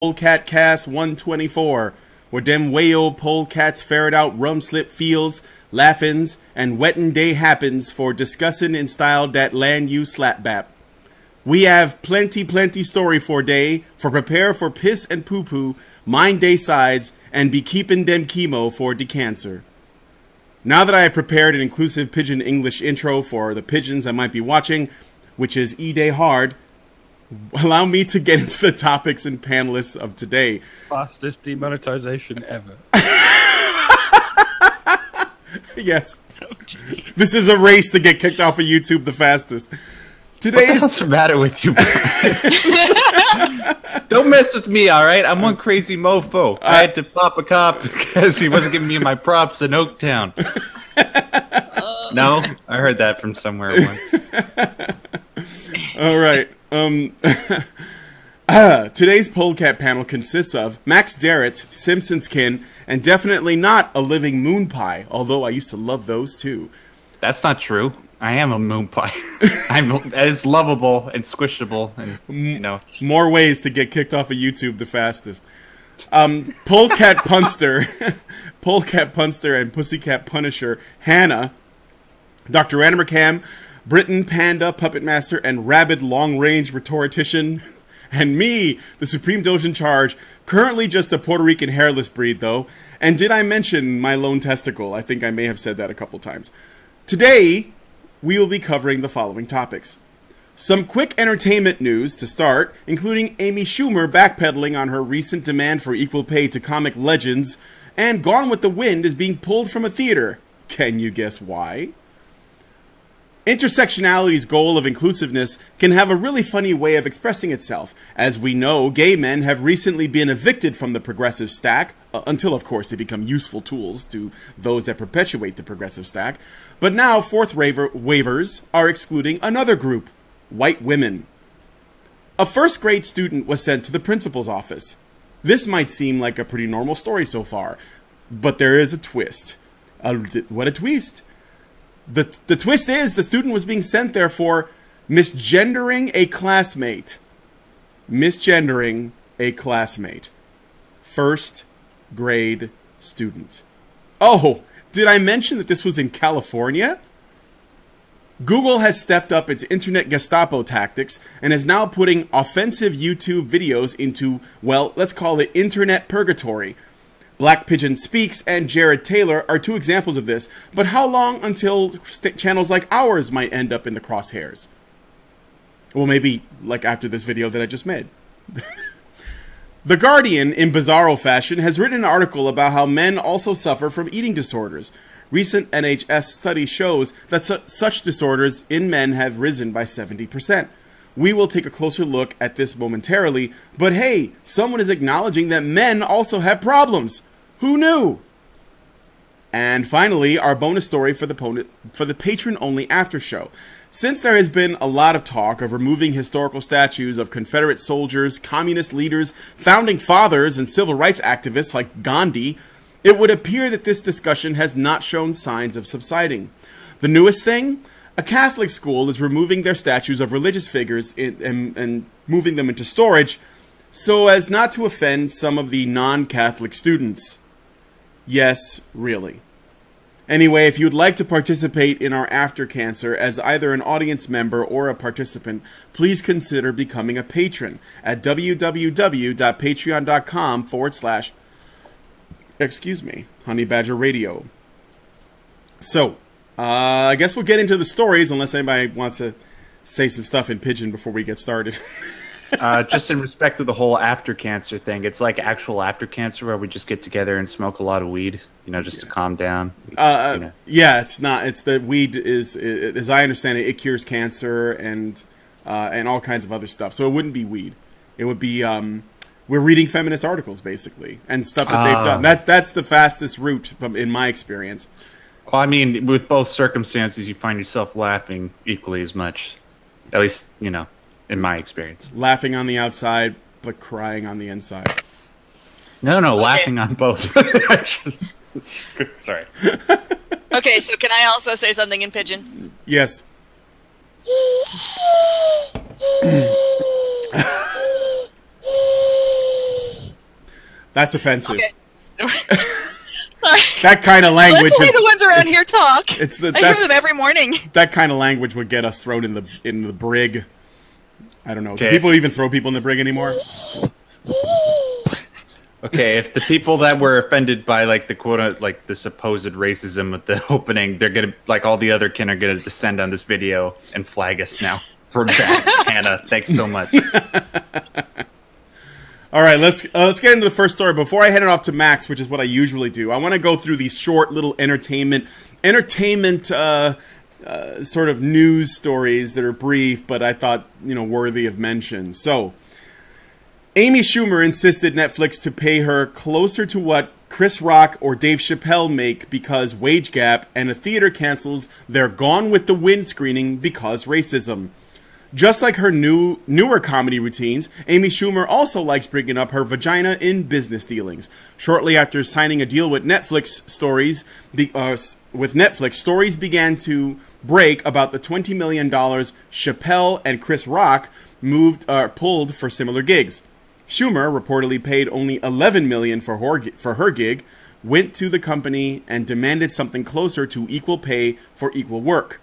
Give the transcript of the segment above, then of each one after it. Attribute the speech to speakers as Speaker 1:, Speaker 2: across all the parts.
Speaker 1: Polecat Cast 124, where dem whale polecats ferret out rum slip feels, laughins, and wettin' day happens for discussin' in style dat land you slap bap. We have plenty story for day, for prepare for piss and poo poo, mind day sides, and be keepin' dem chemo for de cancer. Now that I have prepared an inclusive Pidgin English intro for the pigeons I might be watching, which is E-Day hard, allow me to get into the topics and panelists of today.
Speaker 2: Fastest demonetization ever.
Speaker 1: Yes. This is a race to get kicked off of YouTube the fastest.
Speaker 3: What the hell's the matter with you, Brian? Don't mess with me, alright? I'm one crazy mofo. I had to pop a cop because he wasn't giving me my props in Oaktown. No? I heard that from somewhere once.
Speaker 1: Alright. Today's Polecat panel consists of Max Darrett, Simpsons kin, and definitely not a living moon pie, although I used to love those too.
Speaker 3: That's not true. I am a moon pie. It's lovable and squishable, and you know.
Speaker 1: More ways to get kicked off of YouTube the fastest. Polecat Punster, Polecat Punster and Pussycat Punisher, Hannah, Dr. Anna McCam, Britain Panda Puppet Master and Rabid Long Range Rhetorician, and me, the Supreme Doge in Charge, currently just a Puerto Rican hairless breed though. And did I mention my lone testicle? I think I may have said that a couple times. Today, we will be covering the following topics. Some quick entertainment news to start, including Amy Schumer backpedaling on her recent demand for equal pay to comic legends, and Gone with the Wind is being pulled from a theater. Can you guess why? Intersectionality's goal of inclusiveness can have a really funny way of expressing itself. As we know, gay men have recently been evicted from the progressive stack, until of course they become useful tools to those that perpetuate the progressive stack. But now fourth waivers are excluding another group, white women. A first grade student was sent to the principal's office. This might seem like a pretty normal story so far, but there is a twist. What a twist! The twist is the student was being sent there for misgendering a classmate. Misgendering a classmate. First grade student. Oh, did I mention that this was in California? Google has stepped up its internet Gestapo tactics and is now putting offensive YouTube videos into, well, let's call it internet purgatory. Black Pigeon Speaks and Jared Taylor are two examples of this, but how long until channels like ours might end up in the crosshairs? Well, maybe like after this video that I just made. The Guardian, in bizarro fashion, has written an article about how men also suffer from eating disorders. Recent NHS study shows that such disorders in men have risen by 70%. We will take a closer look at this momentarily, but hey, someone is acknowledging that men also have problems. Who knew? And finally, our bonus story for the patron-only after show. Since there has been a lot of talk of removing historical statues of Confederate soldiers, communist leaders, founding fathers, and civil rights activists like Gandhi, it would appear that this discussion has not shown signs of subsiding. The newest thing? A Catholic school is removing their statues of religious figures and moving them into storage so as not to offend some of the non-Catholic students. Yes, really. Anyway, if you'd like to participate in our After Cancer as either an audience member or a participant, please consider becoming a patron at www.patreon.com/ Honey Badger Radio. So, I guess we'll get into the stories unless anybody wants to say some stuff in Pidgin before we get started.
Speaker 3: Just in respect to the whole after cancer thing, it's like actual after cancer where we just get together and smoke a lot of weed, you know, just to calm down.
Speaker 1: Yeah, it's not. It's the weed is, as I understand it, it cures cancer and all kinds of other stuff. So it wouldn't be weed. It would be we're reading feminist articles basically and stuff that they've done. That's the fastest route in my experience.
Speaker 3: Well, I mean, with both circumstances, you find yourself laughing equally as much. At least, you know, in my experience.
Speaker 1: Laughing on the outside, but crying on the inside.
Speaker 3: No, okay. Laughing on both. Sorry.
Speaker 4: Okay, so can I also say something in Pidgin?
Speaker 1: Yes. That's offensive.
Speaker 4: Okay.
Speaker 1: That kind of language.
Speaker 4: That's the way the ones around here talk. I hear them every morning.
Speaker 1: That kind of language would get us thrown in the brig. I don't know.
Speaker 3: Okay.
Speaker 1: Do people even throw people in the brig anymore?
Speaker 3: Okay, if the people that were offended by like the quote, like the supposed racism at the opening, they're gonna, like all the other kin, are gonna descend on this video and flag us now for that. Hannah, thanks so much.
Speaker 1: All right, let's get into the first story. Before I hand it off to Max, which is what I usually do, I want to go through these short little entertainment sort of news stories that are brief, but I thought, worthy of mention. So, Amy Schumer insisted Netflix to pay her closer to what Chris Rock or Dave Chappelle make because wage gap, and a theater cancels their Gone with the Wind screening because racism. Just like her newer comedy routines, Amy Schumer also likes bringing up her vagina in business dealings. Shortly after signing a deal with Netflix, stories began to break about the $20 million Chappelle and Chris Rock pulled for similar gigs. Schumer, reportedly paid only $11 million for her gig, went to the company and demanded something closer to equal pay for equal work.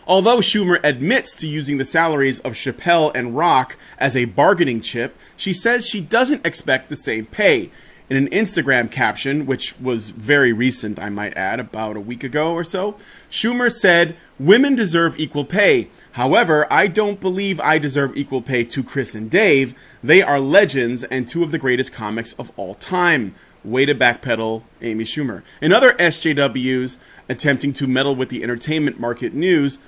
Speaker 1: Although Schumer admits to using the salaries of Chappelle and Rock as a bargaining chip, she says she doesn't expect the same pay. In an Instagram caption, which was very recent, I might add, about a week ago or so, Schumer said, "Women deserve equal pay. However, I don't believe I deserve equal pay to Chris and Dave. They are legends and two of the greatest comics of all time." Way to backpedal, Amy Schumer. In other SJWs attempting to meddle with the entertainment market news,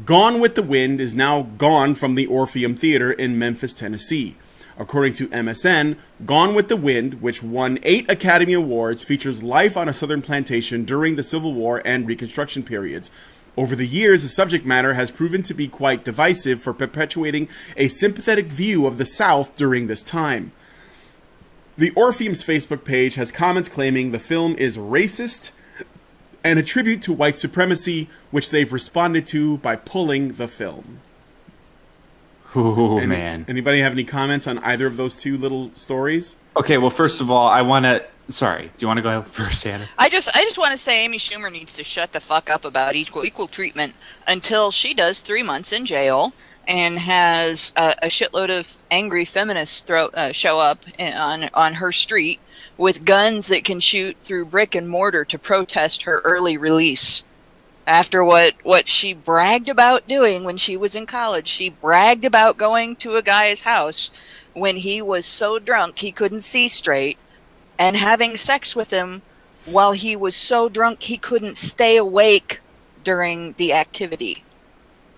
Speaker 1: Gone with the Wind is now gone from the Orpheum Theater in Memphis, Tennessee. According to MSN, Gone with the Wind, which won 8 Academy Awards, features life on a southern plantation during the Civil War and Reconstruction periods. Over the years, the subject matter has proven to be quite divisive for perpetuating a sympathetic view of the South during this time. The Orpheum's Facebook page has comments claiming the film is racist and a tribute to white supremacy, which they've responded to by pulling the film.
Speaker 3: Oh, man.
Speaker 1: Anybody have any comments on either of those two little stories?
Speaker 3: Okay, well, first of all, I want to... Sorry, do you want to go first, Anna?
Speaker 4: I just want to say Amy Schumer needs to shut the fuck up about equal treatment until she does 3 months in jail and has a shitload of angry feminists show up on her street with guns that can shoot through brick and mortar to protest her early release. After what she bragged about doing when she was in college, she bragged about going to a guy's house when he was so drunk he couldn't see straight and having sex with him while he was so drunk he couldn't stay awake during the activity.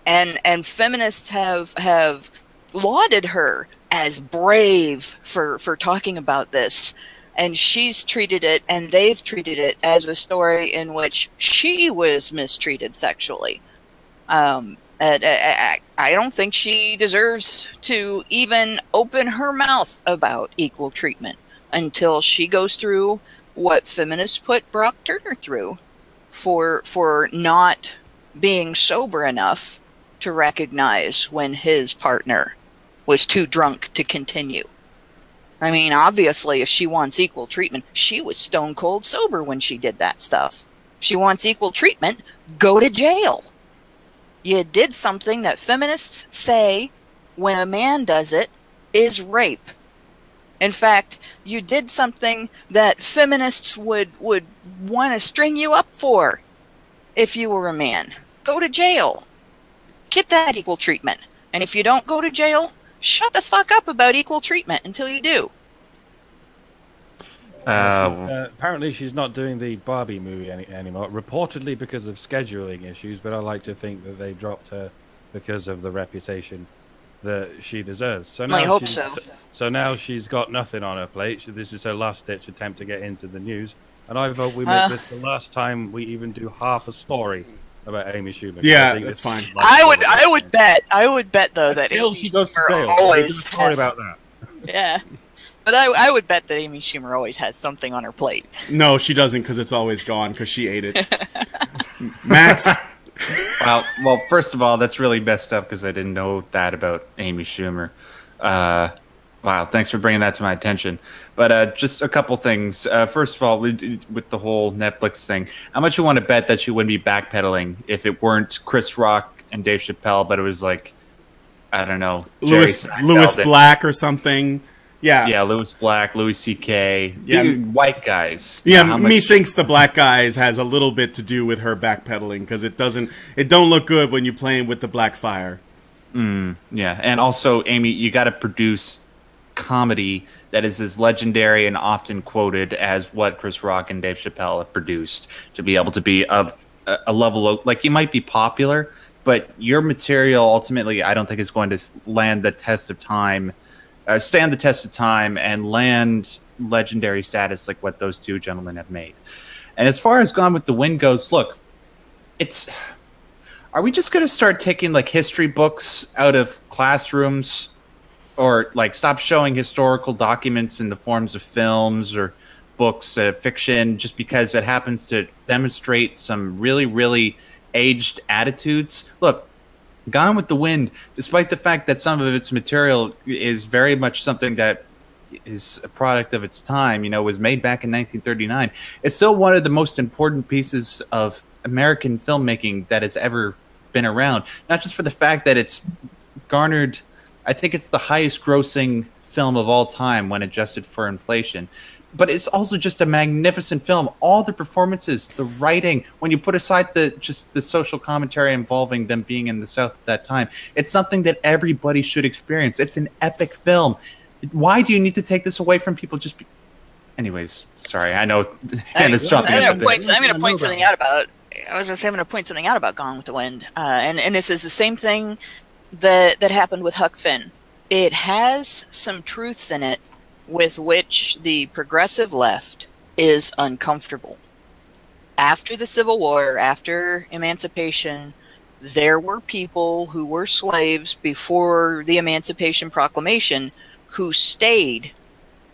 Speaker 4: And feminists have lauded her as brave for talking about this. And she's treated it, and they've treated it as a story in which she was mistreated sexually. I don't think she deserves to even open her mouth about equal treatment until she goes through what feminists put Brock Turner through for not being sober enough to recognize when his partner was too drunk to continue. I mean, obviously, if she wants equal treatment, she was stone cold sober when she did that stuff. If she wants equal treatment, go to jail. You did something that feminists say when a man does it is rape. In fact, you did something that feminists would want to string you up for if you were a man. Go to jail. Get that equal treatment. And if you don't go to jail, shut the fuck up about equal treatment until you do.
Speaker 2: Apparently she's not doing the Barbie movie anymore, reportedly because of scheduling issues, but I like to think that they dropped her because of the reputation that she deserves. So now
Speaker 4: I hope so.
Speaker 2: So now she's got nothing on her plate. This is her last-ditch attempt to get into the news, and I vote we make this the last time we even do half a story about Amy Schumer.
Speaker 1: Yeah, that's fine.
Speaker 4: I would bet though that
Speaker 2: until
Speaker 4: Amy
Speaker 2: she goes to
Speaker 4: Schumer
Speaker 2: jail.
Speaker 4: always
Speaker 2: Sorry
Speaker 4: has,
Speaker 2: about that.
Speaker 4: Yeah, but I would bet that Amy Schumer always has something on her plate.
Speaker 1: No, she doesn't, because it's always gone, because she ate it. Max?
Speaker 3: Well, first of all, that's really messed up, because I didn't know that about Amy Schumer. Wow, thanks for bringing that to my attention. But just a couple things. First of all, with the whole Netflix thing, how much you want to bet that you wouldn't be backpedaling if it weren't Chris Rock and Dave Chappelle, but it was like, I don't know,
Speaker 1: Lewis Black or something. Yeah,
Speaker 3: Lewis Black, Louis C.K.
Speaker 1: Yeah,
Speaker 3: white guys.
Speaker 1: Yeah, methinks the black guys has a little bit to do with her backpedaling because it don't look good when you're playing with the black fire.
Speaker 3: Yeah, and also, Amy, you got to produce comedy that is as legendary and often quoted as what Chris Rock and Dave Chappelle have produced to be able to be of a level of, like, you might be popular, but your material ultimately I don't think is going to stand the test of time and land legendary status like what those two gentlemen have made. And as far as Gone with the Wind goes, look, are we just going to start taking like history books out of classrooms, or like stop showing historical documents in the forms of films or books, fiction, just because it happens to demonstrate some really, really aged attitudes? Look, Gone with the Wind, despite the fact that some of its material is very much something that is a product of its time, was made back in 1939, it's still one of the most important pieces of American filmmaking that has ever been around. Not just for the fact that it's garnered, I think it's the highest grossing film of all time when adjusted for inflation. But it's also just a magnificent film. All the performances, the writing, when you put aside the social commentary involving them being in the South at that time, it's something that everybody should experience. It's an epic film. Why do you need to take this away from people? Anyways, sorry, I know Hannah's jumping in.
Speaker 4: I'm going to point something out about. I was going to say I'm going to point something out about Gone with the Wind, and this is the same thing that happened with Huck Finn. It has some truths in it with which the progressive left is uncomfortable. After the Civil War, after emancipation, there were people who were slaves before the Emancipation Proclamation who stayed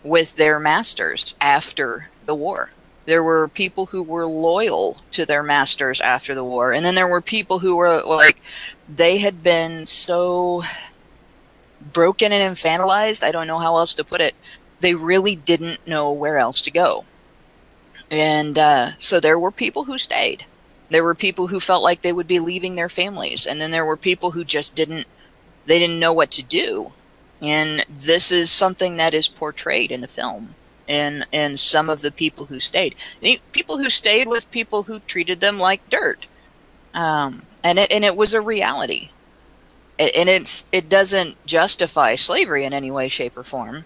Speaker 4: with their masters after the war. There were people who were loyal to their masters after the war. And then there were people who were like, they had been so broken and infantilized, I don't know how else to put it, they really didn't know where else to go. And so there were people who stayed. There were people who felt like they would be leaving their families. And then there were people who just didn't know what to do. And this is something that is portrayed in the film. And some of the people who stayed. People who stayed with people who treated them like dirt. And it was a reality. And it doesn't justify slavery in any way, shape, or form.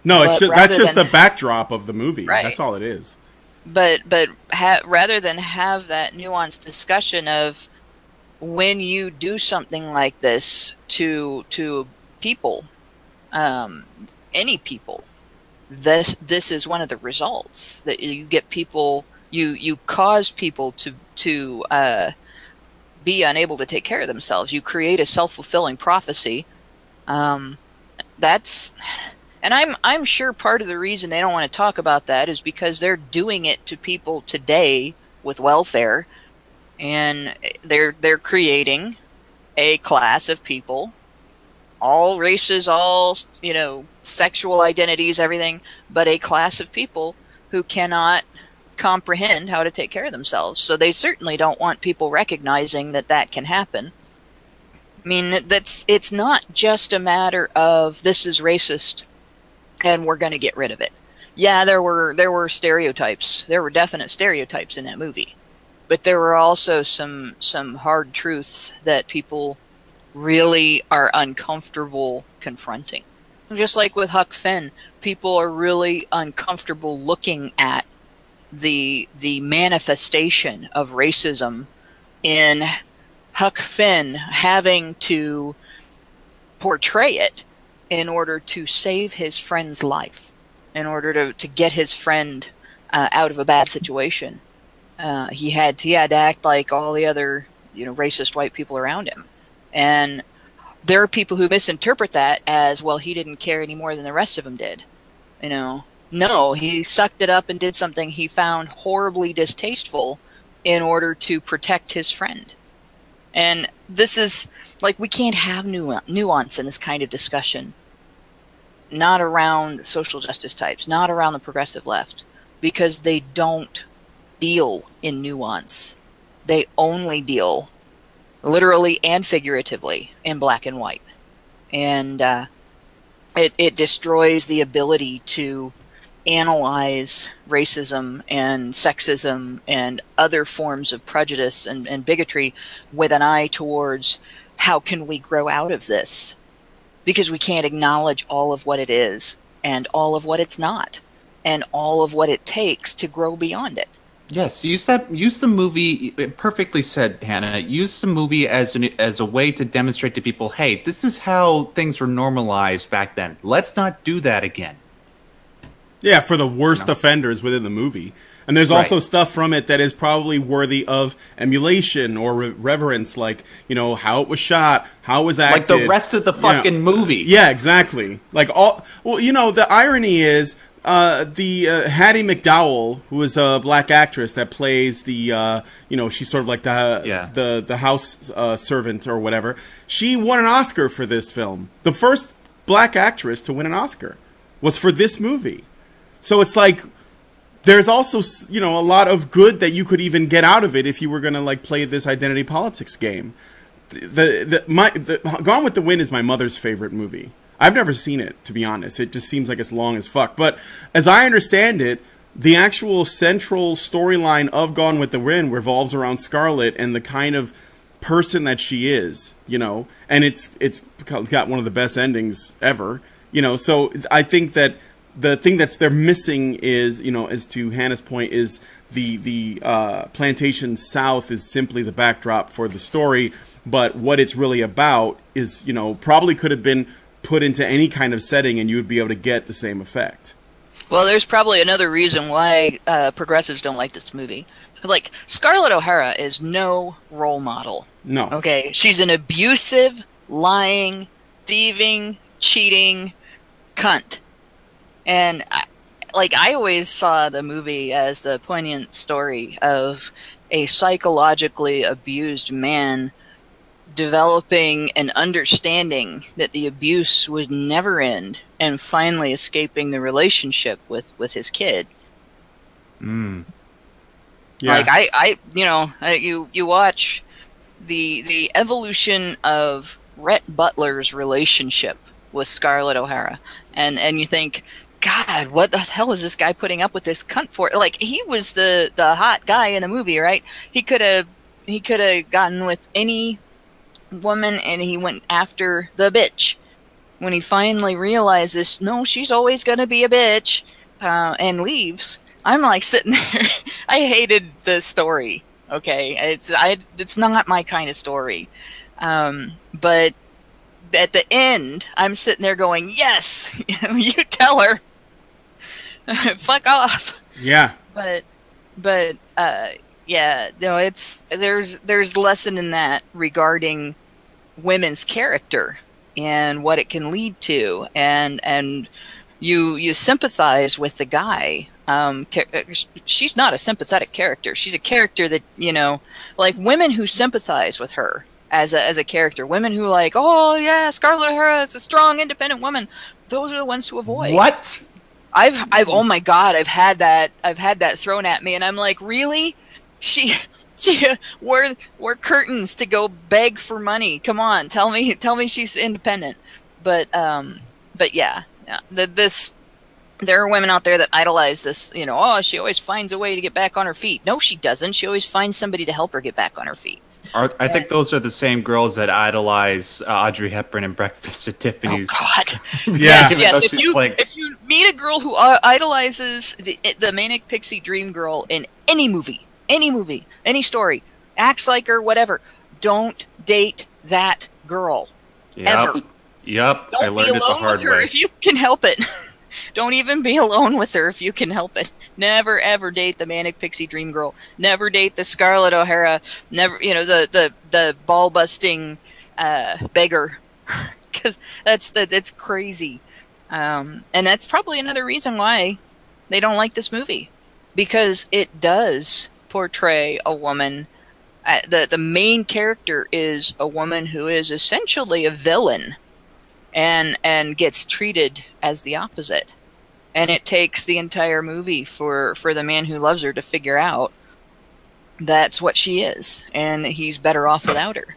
Speaker 1: No, that's just the backdrop of the movie.
Speaker 4: Right.
Speaker 1: That's all it is.
Speaker 4: But rather than have that nuanced discussion of when you do something like this to people, any people, this is one of the results that you get people. You cause people to be unable to take care of themselves. You create a self-fulfilling prophecy. And I'm sure part of the reason they don't want to talk about that is because they're doing it to people today with welfare, and they're creating a class of people, all races, all sexual identities, everything, but a class of people who cannot comprehend how to take care of themselves. So they certainly don't want people recognizing that can happen. I mean, it's not just a matter of this is racist and we're going to get rid of it. Yeah, there were stereotypes. There were definite stereotypes in that movie. But there were also some hard truths that people really are uncomfortable confronting. Just like with Huck Finn, people are really uncomfortable looking at the manifestation of racism in Huck Finn having to portray it in order to save his friend's life, in order to get his friend out of a bad situation. He had to act like all the other racist white people around him. And there are people who misinterpret that as, well, he didn't care any more than the rest of them did. No, he sucked it up and did something he found horribly distasteful in order to protect his friend. And this is, like, we can't have nuance in this kind of discussion. not around social justice types, not around the progressive left, because they don't deal in nuance. They only deal, literally and figuratively, in black and white. And it destroys the ability to analyze racism and sexism and other forms of prejudice and bigotry with an eye towards how can we grow out of this, because we can't acknowledge all of what it is and all of what it's not and all of what it takes to grow beyond it.
Speaker 3: Yes, use the movie, perfectly said, Hannah. Use the movie as a way to demonstrate to people, hey, this is how things were normalized back then. Let's not do that again.
Speaker 1: Yeah, for the worst offenders within the movie. And there's also stuff from it that is probably worthy of emulation or reverence, like, how it was shot, how it was acted.
Speaker 3: Like the rest of the fucking movie.
Speaker 1: Yeah, exactly. Like, the irony is, Hattie McDowell, who is a black actress that plays the, she's sort of like the house servant or whatever. She won an Oscar for this film. The first black actress to win an Oscar was for this movie. So it's like, there's also, a lot of good that you could even get out of it if you were going to, like, play this identity politics game. Gone with the Wind is my mother's favorite movie. I've never seen it, to be honest. It just seems like it's long as fuck. But as I understand it, the actual central storyline of Gone with the Wind revolves around Scarlett and the kind of person that she is, and it's got one of the best endings ever, so I think that the thing they're missing is, as to Hannah's point, is the plantation south is simply the backdrop for the story, but what it's really about is, probably could have been put into any kind of setting and you would be able to get the same effect.
Speaker 4: Well, there's probably another reason why progressives don't like this movie. Like, Scarlett O'Hara is no role model.
Speaker 1: No.
Speaker 4: Okay, she's an abusive, lying, thieving, cheating cunt. And, I always saw the movie as the poignant story of a psychologically abused man developing an understanding that the abuse would never end and finally escaping the relationship with his kid.
Speaker 1: Yeah.
Speaker 4: Like, you watch the evolution of Rhett Butler's relationship with Scarlett O'Hara, and you think, God, what the hell is this guy putting up with this cunt for? Like, he was the hot guy in the movie, right? He could have gotten with any woman, and he went after the bitch. When he finally realizes, no, she's always gonna be a bitch, and leaves, I'm like sitting there. I hated the story. Okay, it's not my kind of story, but at the end, I'm sitting there going, yes, you tell her, fuck off.
Speaker 1: Yeah.
Speaker 4: But yeah, no, there's lesson in that regarding women's character and what it can lead to, and you sympathize with the guy. She's not a sympathetic character. She's a character that, like, women who sympathize with her as a character, women who like, oh yeah, Scarlett O'Hara is a strong, independent woman, those are the ones to avoid.
Speaker 3: What?
Speaker 4: I've oh my God, I've had that thrown at me, and I'm like, really? She wore curtains to go beg for money. Come on, tell me she's independent. But yeah, there are women out there that idolize this, oh, she always finds a way to get back on her feet. No, she doesn't. She always finds somebody to help her get back on her feet.
Speaker 3: I think those are the same girls that idolize Audrey Hepburn in Breakfast at Tiffany's.
Speaker 4: Oh, God.
Speaker 1: Yeah.
Speaker 4: Yes. If you meet a girl who idolizes the Manic Pixie Dream Girl in any movie, any story, acts like her, whatever, don't date that girl. Ever.
Speaker 3: Yep.
Speaker 4: Don't
Speaker 3: I learned it the hard way.
Speaker 4: if you can help it. Don't even be alone with her if you can help it. Never ever date the Manic Pixie Dream Girl. Never date the Scarlett O'Hara. Never, the ball busting beggar, because that's crazy. And that's probably another reason why they don't like this movie, because it does portray a woman. The main character is a woman who is essentially a villain. and gets treated as the opposite. And it takes the entire movie for the man who loves her to figure out that's what she is, and he's better off without her.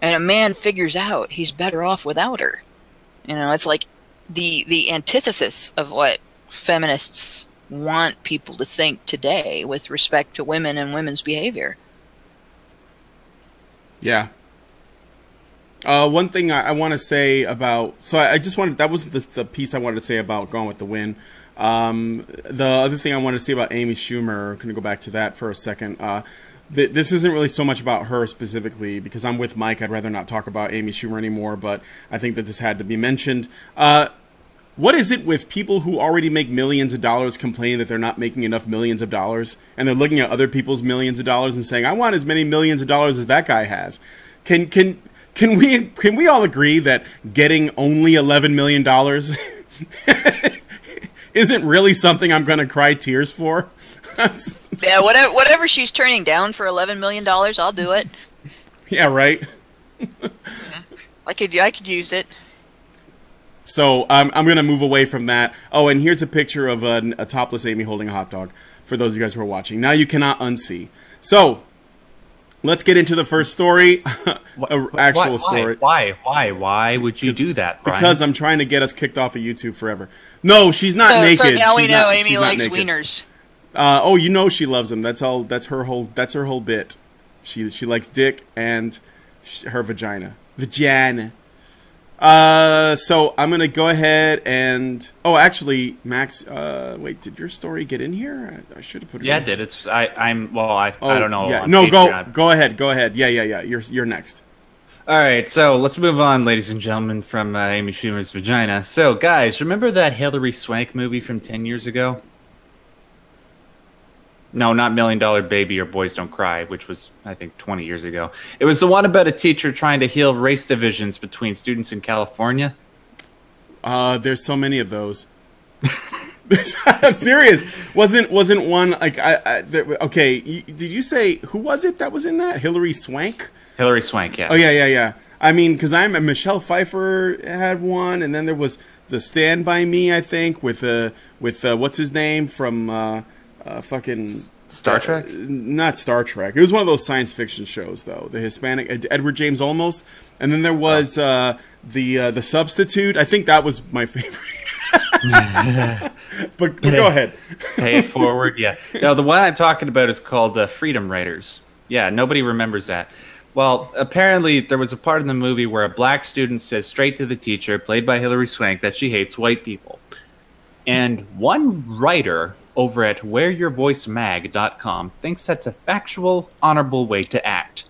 Speaker 4: And a man figures out he's better off without her. You know, it's like the antithesis of what feminists want people to think today with respect to women and women's behavior.
Speaker 1: Yeah. One thing I want to say about... So I just wanted... That was the piece I wanted to say about Gone with the Wind. The other thing I wanted to say about Amy Schumer, I'm going to go back to that for a second. This isn't really so much about her specifically, because I'm with Mike. I'd rather not talk about Amy Schumer anymore, but I think that this had to be mentioned. What is it with people who already make millions of dollars complaining that they're not making enough millions of dollars, and they're looking at other people's millions of dollars and saying, I want as many millions of dollars as that guy has? Can we all agree that getting only $11 million isn't really something I'm going to cry tears for?
Speaker 4: Yeah, whatever she's turning down for $11 million, I'll do it.
Speaker 1: Yeah, right.
Speaker 4: I could use it.
Speaker 1: So I'm going to move away from that. Oh, and here's a picture of a topless Amy holding a hot dog for those of you guys who are watching. Now you cannot unsee. So let's get into the first story. Story.
Speaker 3: Why would you do that, Brian?
Speaker 1: Because I'm trying to get us kicked off of YouTube forever. No, she's not naked.
Speaker 4: So now we
Speaker 1: She's
Speaker 4: know
Speaker 1: not-
Speaker 4: Amy
Speaker 1: she's not
Speaker 4: likes
Speaker 1: naked.
Speaker 4: wieners.
Speaker 1: Oh, you know she loves them. That's her whole bit. She likes dick and her vagina. Vagina. So I'm gonna go ahead and actually, Max. Wait, did your story get in here? I should have put it.
Speaker 3: Yeah,
Speaker 1: in.
Speaker 3: it did. It's I don't know.
Speaker 1: Yeah,
Speaker 3: on
Speaker 1: no,
Speaker 3: Patreon.
Speaker 1: go ahead. Yeah. You're next.
Speaker 3: All right, so let's move on, ladies and gentlemen, from Amy Schumer's vagina. So, guys, remember that Hilary Swank movie from 10 years ago? No, not $1 Million Baby or Boys Don't Cry, which was, I think, 20 years ago. It was the one about a teacher trying to heal race divisions between students in California.
Speaker 1: There's so many of those. I'm serious. Wasn't one like okay? Did you say who was it that was in that? Hilary Swank.
Speaker 3: Hilary Swank, yeah.
Speaker 1: Oh yeah. I mean, because Michelle Pfeiffer had one, and then there was the Stand By Me, I think, with what's his name from fucking
Speaker 3: Star Trek.
Speaker 1: Not Star Trek. It was one of those science fiction shows, though. The Hispanic Edward James Olmos, and then there was the Substitute. I think that was my favorite. but go ahead.
Speaker 3: Pay it forward, yeah. No, the one I'm talking about is called Freedom Writers. Yeah, nobody remembers that. Well, apparently there was a part in the movie where a black student says straight to the teacher, played by Hilary Swank, that she hates white people. And one writer over at whereyourvoicemag.com thinks that's a factual, honorable way to act.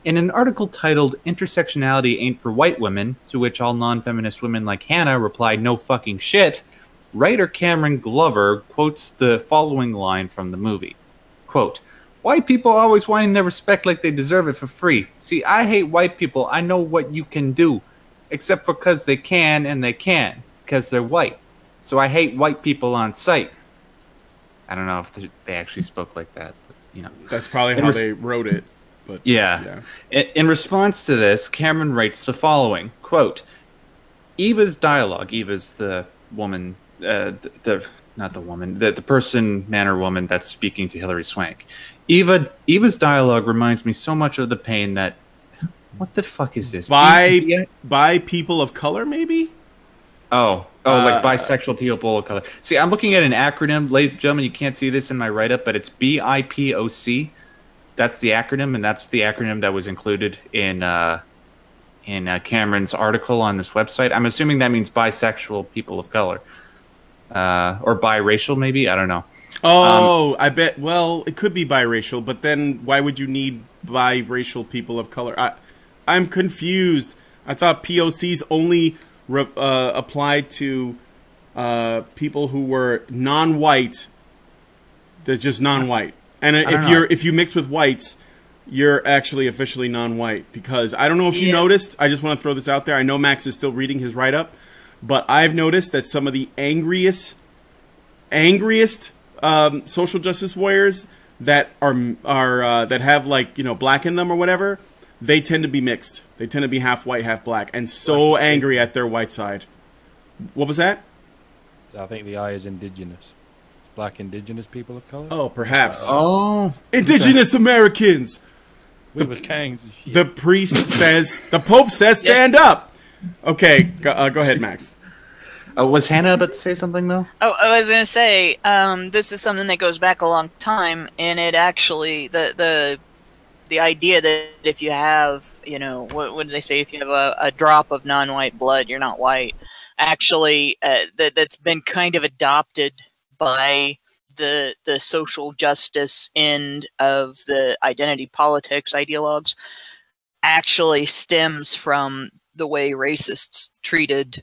Speaker 3: In an article titled Intersectionality Ain't for White Women, to which all non-feminist women like Hannah replied no fucking shit, writer Cameron Glover quotes the following line from the movie. Quote, "White people always wanting their respect like they deserve it for free. See, I hate white people. I know what you can do. Except for because they can and they can. Because they're white. So I hate white people on sight." I don't know if they actually spoke like that. But, you know,
Speaker 1: that's probably how they wrote it. But
Speaker 3: yeah. In response to this, Cameron writes the following, quote, Eva's dialogue, Eva's the woman, not the woman, the person, man or woman that's speaking to Hilary Swank. Eva's dialogue reminds me so much of the pain that, what the fuck is this?
Speaker 1: By people of color, maybe?
Speaker 3: Like bisexual people of color. See, I'm looking at an acronym, ladies and gentlemen. You can't see this in my write-up, but it's BIPOC. That's the acronym, and that's the acronym that was included in Cameron's article on this website. I'm assuming that means bisexual people of color, or biracial, maybe. I don't know.
Speaker 1: I bet. Well, it could be biracial, but then why would you need biracial people of color? I'm confused. I thought POCs only applied to people who were non-white. They're just non-white. And if you mix with whites, you're actually officially non-white. Because I don't know if you noticed. I just want to throw this out there. I know Max is still reading his write-up, but I've noticed that some of the angriest social justice warriors that are that have, like, you know, black in them or whatever, they tend to be mixed. They tend to be half white, half black, and so angry at their white side. What was that?
Speaker 2: I think the I is indigenous. It's black indigenous people of color.
Speaker 1: Oh, perhaps.
Speaker 3: Oh,
Speaker 1: Indigenous Americans!
Speaker 2: We was kings and shit.
Speaker 1: The priest says, the Pope says, stand up! Okay, go ahead, Max.
Speaker 3: was Hannah about to say something, though?
Speaker 4: Oh, I was going to say, this is something that goes back a long time, and it actually, the idea that if you have, you know, what do they say, if you have a drop of non-white blood, you're not white, actually, that's been kind of adopted by the social justice end of the identity politics ideologues, actually stems from the way racists treated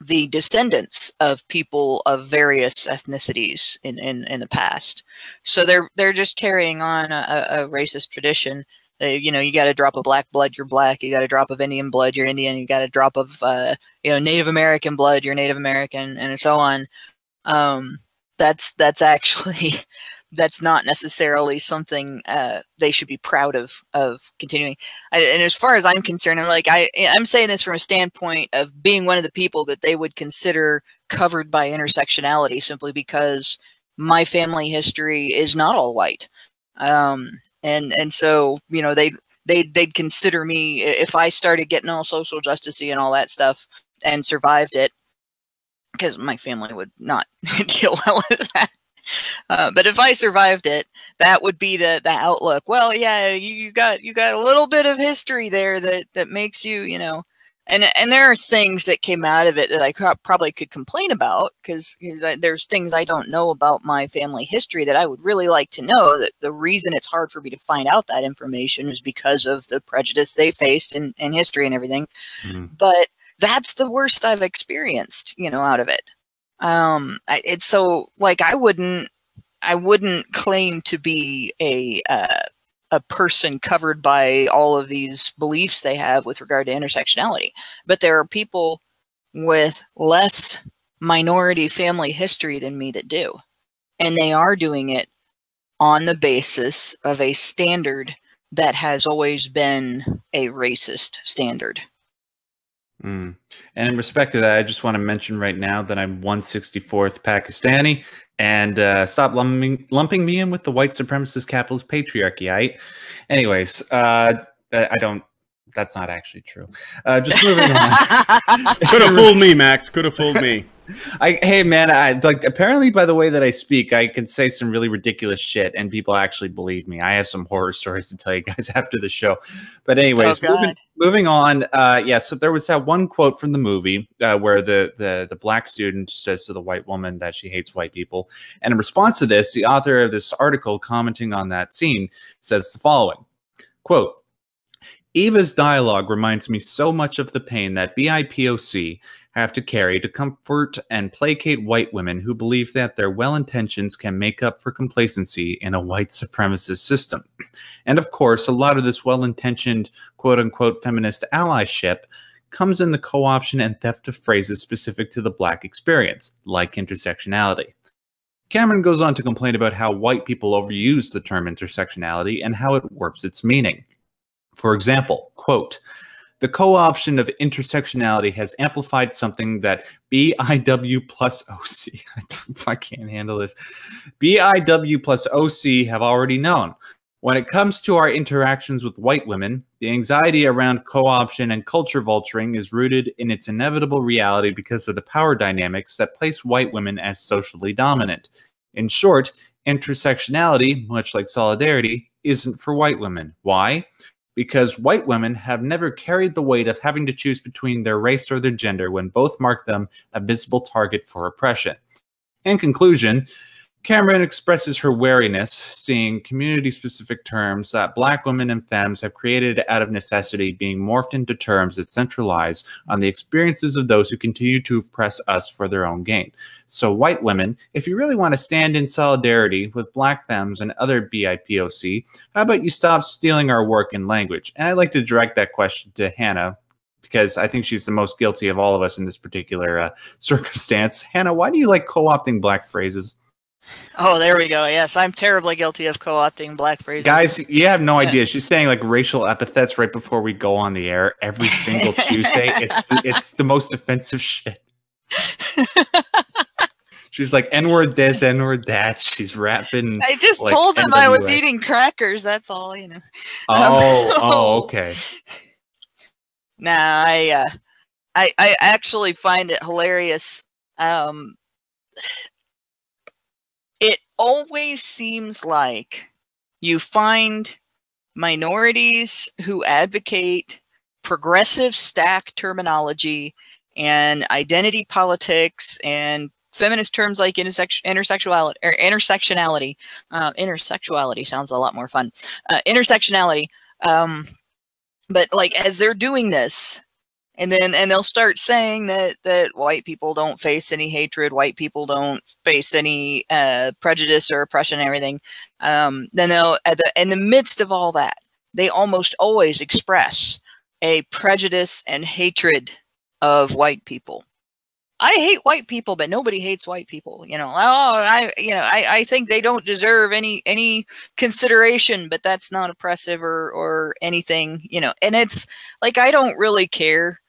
Speaker 4: the descendants of people of various ethnicities in the past. So they're just carrying on a racist tradition. You know, you got a drop of black blood, you're black. You got a drop of Indian blood, you're Indian. You got a drop of you know, Native American blood, you're Native American, and so on. That's actually that's not necessarily something they should be proud of continuing. And as far as I'm concerned, I'm saying this from a standpoint of being one of the people that they would consider covered by intersectionality, simply because my family history is not all white, and so, you know, they'd consider me, if I started getting all social justicey and all that stuff and survived it, because my family would not deal well with that. But if I survived it, that would be the outlook. Well, yeah, you got a little bit of history there that makes you, you know, and there are things that came out of it that I probably could complain about, because there's things I don't know about my family history that I would really like to know. That the reason it's hard for me to find out that information is because of the prejudice they faced in history and everything. But that's the worst I've experienced, you know, out of it. It's so, like, I wouldn't claim to be a person covered by all of these beliefs they have with regard to intersectionality. But there are people with less minority family history than me that do. And they are doing it on the basis of a standard that has always been a racist standard.
Speaker 3: And in respect to that, I just want to mention right now that I'm 164th Pakistani, and stop lumping me in with the white supremacist capitalist patriarchy, right? Anyways, I don't. That's not actually true. Just moving on.
Speaker 1: Could have fooled me, Max. Could have fooled me.
Speaker 3: Hey man, apparently by the way that I speak, I can say some really ridiculous shit, and people actually believe me. I have some horror stories to tell you guys after the show. But anyways, moving on. Yeah, so there was that one quote from the movie where the black student says to the white woman that she hates white people, and in response to this, the author of this article commenting on that scene says the following quote: "Eva's dialogue reminds me so much of the pain that BIPOC have to carry to comfort and placate white women who believe that their well-intentions can make up for complacency in a white supremacist system. And of course, a lot of this well-intentioned quote-unquote feminist allyship comes in the co-option and theft of phrases specific to the black experience, like intersectionality." Cameron goes on to complain about how white people overuse the term intersectionality and how it warps its meaning. For example, quote, "The co-option of intersectionality has amplified something that BIW plus OC," I can't handle this, "BIW plus OC have already known. When it comes to our interactions with white women, the anxiety around co-option and culture vulturing is rooted in its inevitable reality because of the power dynamics that place white women as socially dominant. In short, intersectionality, much like solidarity, isn't for white women. Why? Because white women have never carried the weight of having to choose between their race or their gender when both mark them a visible target for oppression." In conclusion, Cameron expresses her wariness, seeing community-specific terms that black women and femmes have created out of necessity being morphed into terms that centralize on the experiences of those who continue to oppress us for their own gain. So white women, if you really want to stand in solidarity with black femmes and other BIPOC, how about you stop stealing our work and language? And I'd like to direct that question to Hannah, because I think she's the most guilty of all of us in this particular circumstance. Hannah, why do you like co-opting black phrases?
Speaker 4: Oh, there we go. Yes, I'm terribly guilty of co-opting black phrases.
Speaker 3: Guys, you have no idea. She's saying like racial epithets right before we go on the air every single Tuesday. It's the most offensive shit. She's like N-word this, N-word that. She's rapping.
Speaker 4: I just
Speaker 3: like,
Speaker 4: told him I was
Speaker 3: NWA.
Speaker 4: eating crackers. That's all, you know.
Speaker 3: Okay.
Speaker 4: Nah, I actually find it hilarious. It always seems like you find minorities who advocate progressive stack terminology and identity politics and feminist terms like intersectionality or intersectionality. Intersexuality sounds a lot more fun. Intersectionality. But like as they're doing this, and they'll start saying that white people don't face any hatred, white people don't face any prejudice or oppression and everything. Then they'll in the midst of all that, they almost always express a prejudice and hatred of white people. I hate white people, but nobody hates white people. You know, I think they don't deserve any consideration, but that's not oppressive or anything, you know. And it's like I don't really care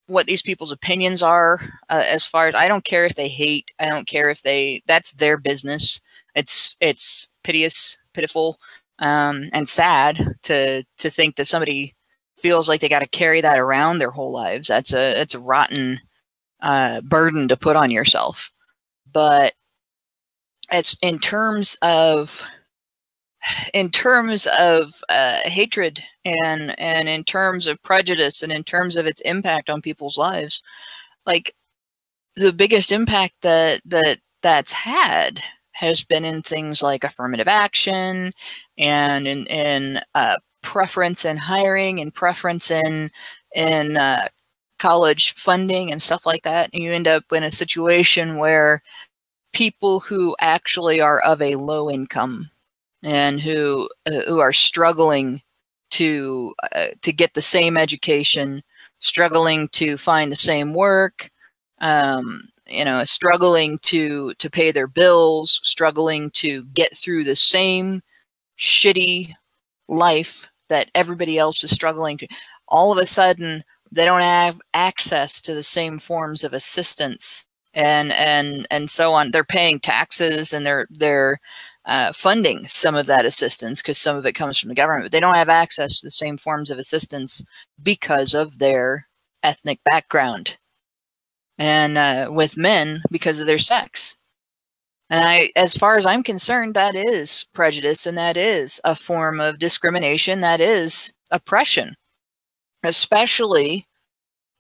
Speaker 4: what these people's opinions are as far as I don't care if they hate. I don't care if that's their business. It's pitiful, and sad to think that somebody feels like they got to carry that around their whole lives. It's a rotten burden to put on yourself. But as in terms of hatred and in terms of prejudice and in terms of its impact on people's lives, like the biggest impact that's had has been in things like affirmative action and in preference in hiring and preference in college funding and stuff like that. And you end up in a situation where people who actually are of a low income and who are struggling to get the same education, struggling to find the same work, struggling to pay their bills, struggling to get through the same shitty life that everybody else is struggling to. All of a sudden, they don't have access to the same forms of assistance and so on. They're paying taxes and they're funding some of that assistance because some of it comes from the government, but they don't have access to the same forms of assistance because of their ethnic background. And with men, because of their sex. And as far as I'm concerned, that is prejudice and that is a form of discrimination. That is oppression. Especially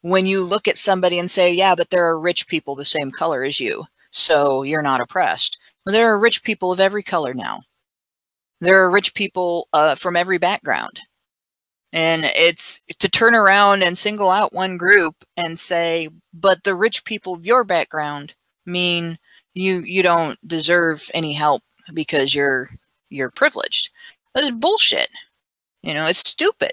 Speaker 4: when you look at somebody and say, yeah, but there are rich people the same color as you, so you're not oppressed. Well, there are rich people of every color now. There are rich people from every background. And it's to turn around and single out one group and say, but the rich people of your background mean you don't deserve any help because you're privileged. That's bullshit. You know, it's stupid.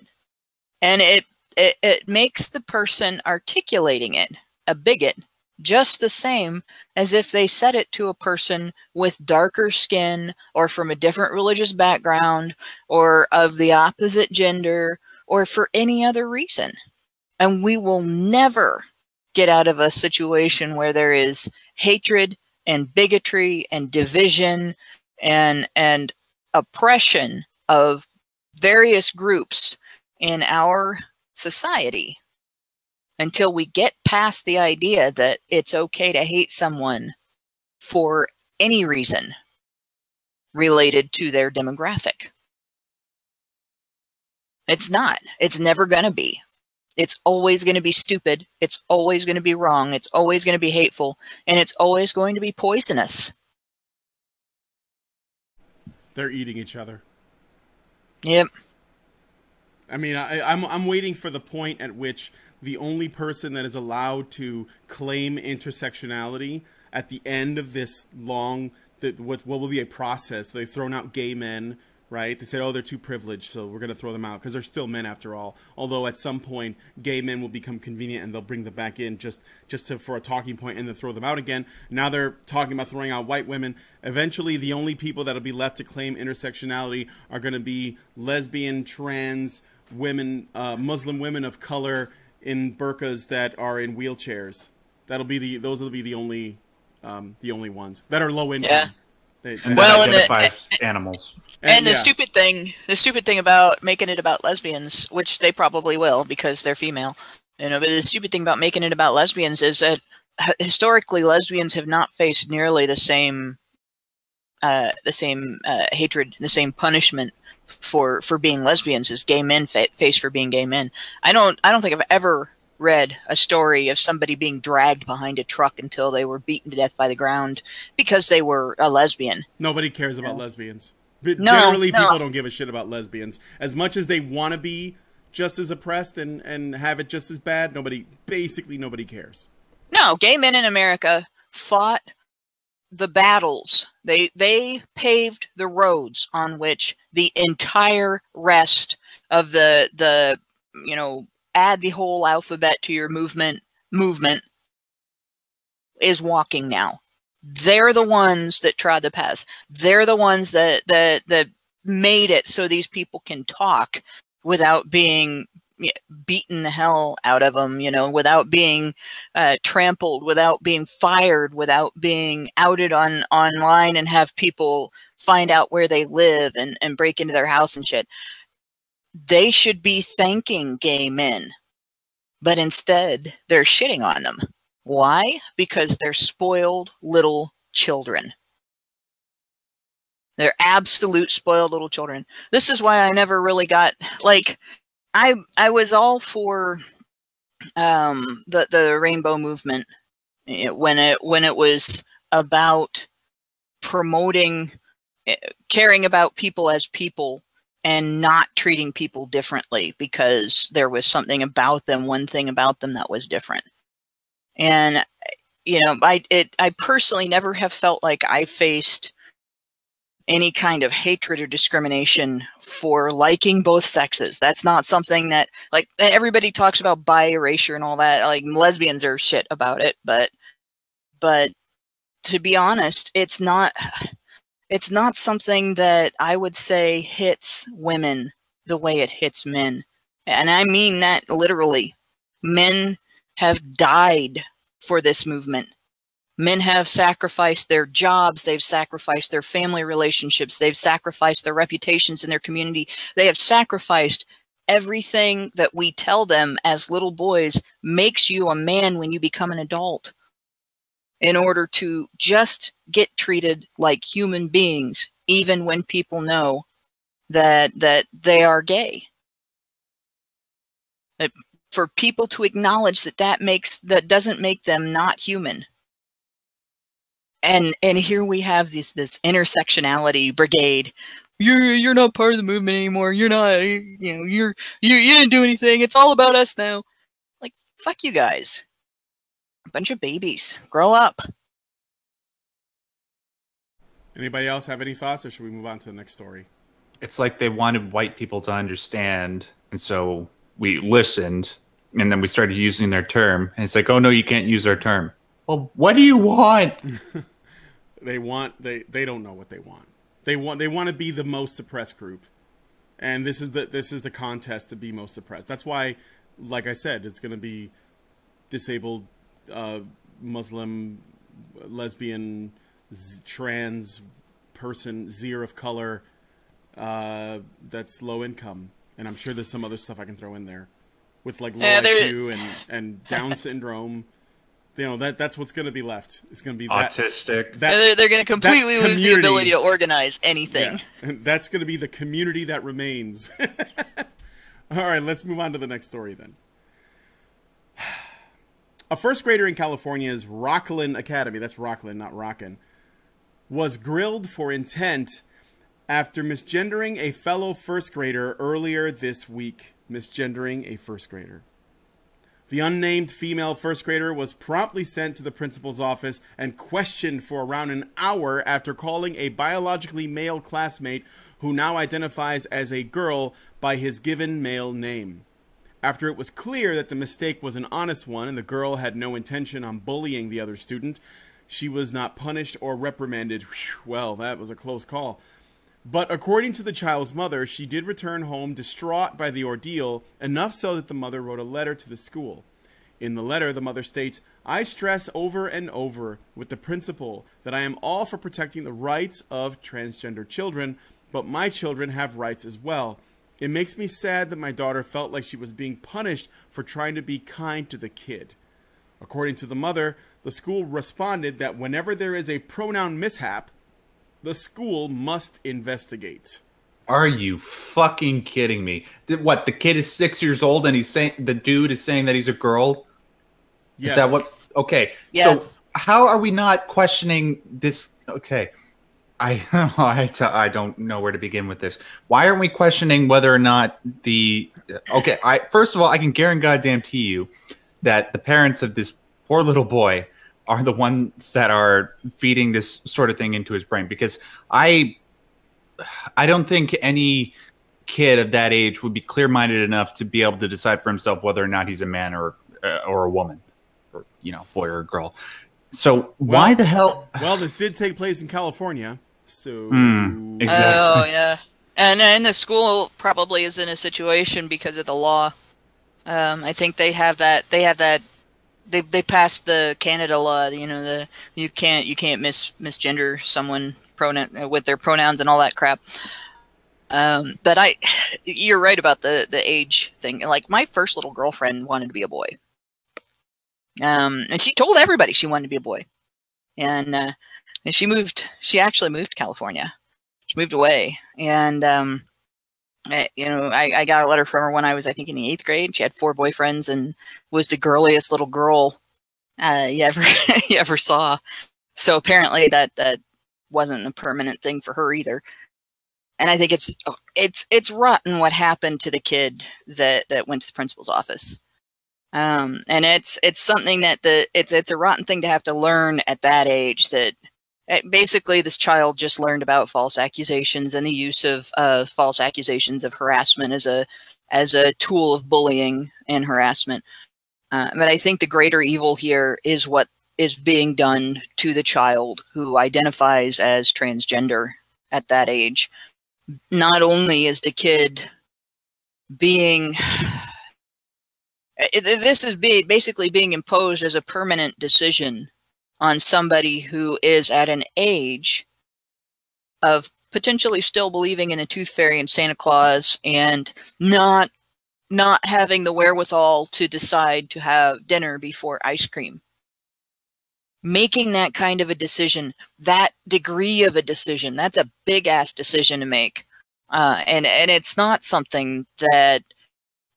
Speaker 4: And it makes the person articulating it a bigot just the same as if they said it to a person with darker skin or from a different religious background or of the opposite gender or for any other reason. And we will never get out of a situation where there is hatred and bigotry and division and oppression of various groups in our society until we get past the idea that it's okay to hate someone for any reason related to their demographic. It's not. It's never going to be. It's always going to be stupid. It's always going to be wrong. It's always going to be hateful. And it's always going to be poisonous.
Speaker 1: They're eating each other.
Speaker 4: Yep.
Speaker 1: I mean, I'm waiting for the point at which the only person that is allowed to claim intersectionality at the end of this long, what will be a process, they've thrown out gay men right? They said, oh, they're too privileged, so we're going to throw them out because they're still men after all. Although at some point, gay men will become convenient and they'll bring them back in just for a talking point and then throw them out again. Now they're talking about throwing out white women. Eventually, the only people that'll be left to claim intersectionality are going to be lesbian, trans women, Muslim women of color in burqas that are in wheelchairs. Those will be the only ones that are low income.
Speaker 4: Yeah.
Speaker 3: And identify animals.
Speaker 4: And the stupid thing about making it about lesbians, which they probably will because they're female, but the stupid thing about making it about lesbians is that historically lesbians have not faced nearly the same hatred, the same punishment for being lesbians as gay men face for being gay men. I don't think I've ever read a story of somebody being dragged behind a truck until they were beaten to death by the ground because they were a lesbian.
Speaker 1: Nobody cares about lesbians. Generally, people don't give a shit about lesbians. As much as they want to be just as oppressed and have it just as bad, nobody cares.
Speaker 4: No, gay men in America fought the battles. They paved the roads on which the entire rest of the add the whole alphabet to your movement is walking now. They're the ones that trod the path. They're the ones that made it so these people can talk without being beaten the hell out of them, without being trampled, without being fired, without being outed online and have people find out where they live and break into their house and shit. They should be thanking gay men, but instead they're shitting on them. Why? Because they're spoiled little children. They're absolute spoiled little children. This is why I never really got, I was all for the rainbow movement when it was about promoting, caring about people as people and not treating people differently because there was something about them, one thing about them that was different. And, I personally never have felt like I faced any kind of hatred or discrimination for liking both sexes. That's not something that, everybody talks about bi erasure and all that. Lesbians are shit about it, but to be honest, it's not something that I would say hits women the way it hits men. And I mean that literally. Men have died for this movement. Men have sacrificed their jobs. They've sacrificed their family relationships. They've sacrificed their reputations in their community. They have sacrificed everything that we tell them as little boys makes you a man when you become an adult in order to just get treated like human beings, even when people know that they are gay. For people to acknowledge that doesn't make them not human. And here we have this intersectionality brigade. You're not part of the movement anymore. You're not, you didn't do anything. It's all about us now. Fuck you guys. A bunch of babies. Grow up.
Speaker 1: Anybody else have any thoughts, or should we move on to the next story?
Speaker 3: It's like they wanted white people to understand, and so we listened, and then we started using their term. And it's like, oh no, you can't use our term. Well, what do you want?
Speaker 1: They don't know what they want. They want to be the most oppressed group, and this is the contest to be most oppressed. That's why, like I said, it's going to be disabled, Muslim, lesbian, trans person, zero of color, that's low income, and I'm sure there's some other stuff I can throw in there with low IQ and Down syndrome. That's what's going to be left. It's going to be
Speaker 3: autistic.
Speaker 4: They're going to completely lose the ability to organize anything.
Speaker 1: Yeah. That's going to be the community that remains. All right, let's move on to the next story then. A first grader in California's Rockland Academy, that's Rockland, not Rockin', was grilled for intent after misgendering a fellow first grader earlier this week. Misgendering a first grader. The unnamed female first grader was promptly sent to the principal's office and questioned for around an hour after calling a biologically male classmate who now identifies as a girl by his given male name. After it was clear that the mistake was an honest one and the girl had no intention on bullying the other student, she was not punished or reprimanded. Whew, well, that was a close call. But according to the child's mother, she did return home distraught by the ordeal, enough so that the mother wrote a letter to the school. In the letter, the mother states, "I stress over and over with the principal that I am all for protecting the rights of transgender children, but my children have rights as well. It makes me sad that my daughter felt like she was being punished for trying to be kind to the kid." According to the mother, the school responded that whenever there is a pronoun mishap, the school must investigate.
Speaker 3: Are you fucking kidding me? What, the kid is 6 years old and he's saying, the dude is saying that he's a girl?
Speaker 1: Yes.
Speaker 3: Is that what? Okay.
Speaker 4: Yeah.
Speaker 3: So how are we not questioning this? Okay. I don't know where to begin with this. Why aren't we questioning whether or not the... Okay, first of all, I can guarantee you that the parents of this poor little boy are the ones that are feeding this sort of thing into his brain, because I don't think any kid of that age would be clear-minded enough to be able to decide for himself whether or not he's a man or a woman, or, you know, boy or girl. So why the hell?
Speaker 1: Well, this did take place in California, so
Speaker 3: exactly.
Speaker 4: Oh yeah, and the school probably is in a situation because of the law. I think they have that. They passed the Canada law. You know, you can't misgender someone with their pronouns and all that crap. But you're right about the age thing. Like, my first little girlfriend wanted to be a boy. And she told everybody she wanted to be a boy. And she actually moved to California. She moved away. And, I got a letter from her when I was, I think, in the 8th grade. She had 4 boyfriends and was the girliest little girl you ever saw. So apparently that wasn't a permanent thing for her either. And I think it's rotten what happened to the kid that went to the principal's office. And it's something that it's a rotten thing to have to learn at that age, that basically this child just learned about false accusations and the use of false accusations of harassment as a tool of bullying and harassment. But I think the greater evil here is what is being done to the child who identifies as transgender at that age. Not only is the kid being... This is basically being imposed as a permanent decision on somebody who is at an age of potentially still believing in the Tooth Fairy and Santa Claus, and not having the wherewithal to decide to have dinner before ice cream. Making that kind of a decision, that degree of a decision, that's a big-ass decision to make. And it's not something that,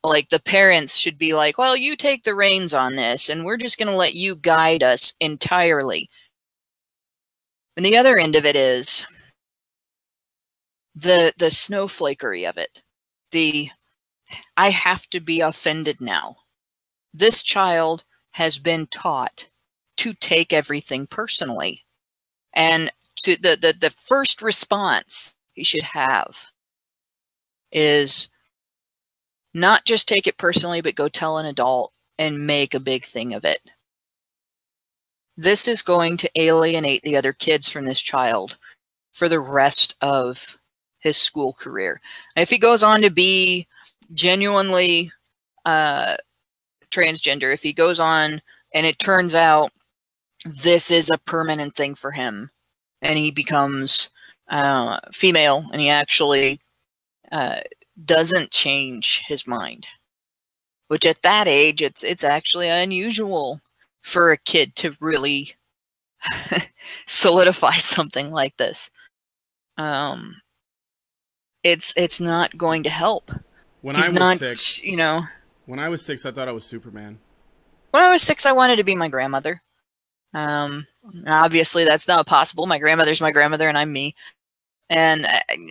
Speaker 4: like, the parents should be like, well, you take the reins on this, and we're just going to let you guide us entirely. And the other end of it is the snowflakery of it. I have to be offended now. This child has been taught to take everything personally. And to the first response he should have is not just take it personally, but go tell an adult and make a big thing of it. This is going to alienate the other kids from this child for the rest of his school career. And if he goes on to be genuinely transgender, if he goes on and it turns out this is a permanent thing for him, and he becomes female, and he actually doesn't change his mind, which at that age, it's actually unusual for a kid to really solidify something like this. It's not going to help.
Speaker 1: When
Speaker 4: He's
Speaker 1: I was
Speaker 4: not,
Speaker 1: 6,
Speaker 4: you know.
Speaker 1: When I was 6, I thought I was Superman.
Speaker 4: When I was 6, I wanted to be my grandmother. Obviously, that's not possible. My grandmother's my grandmother, and I'm me. And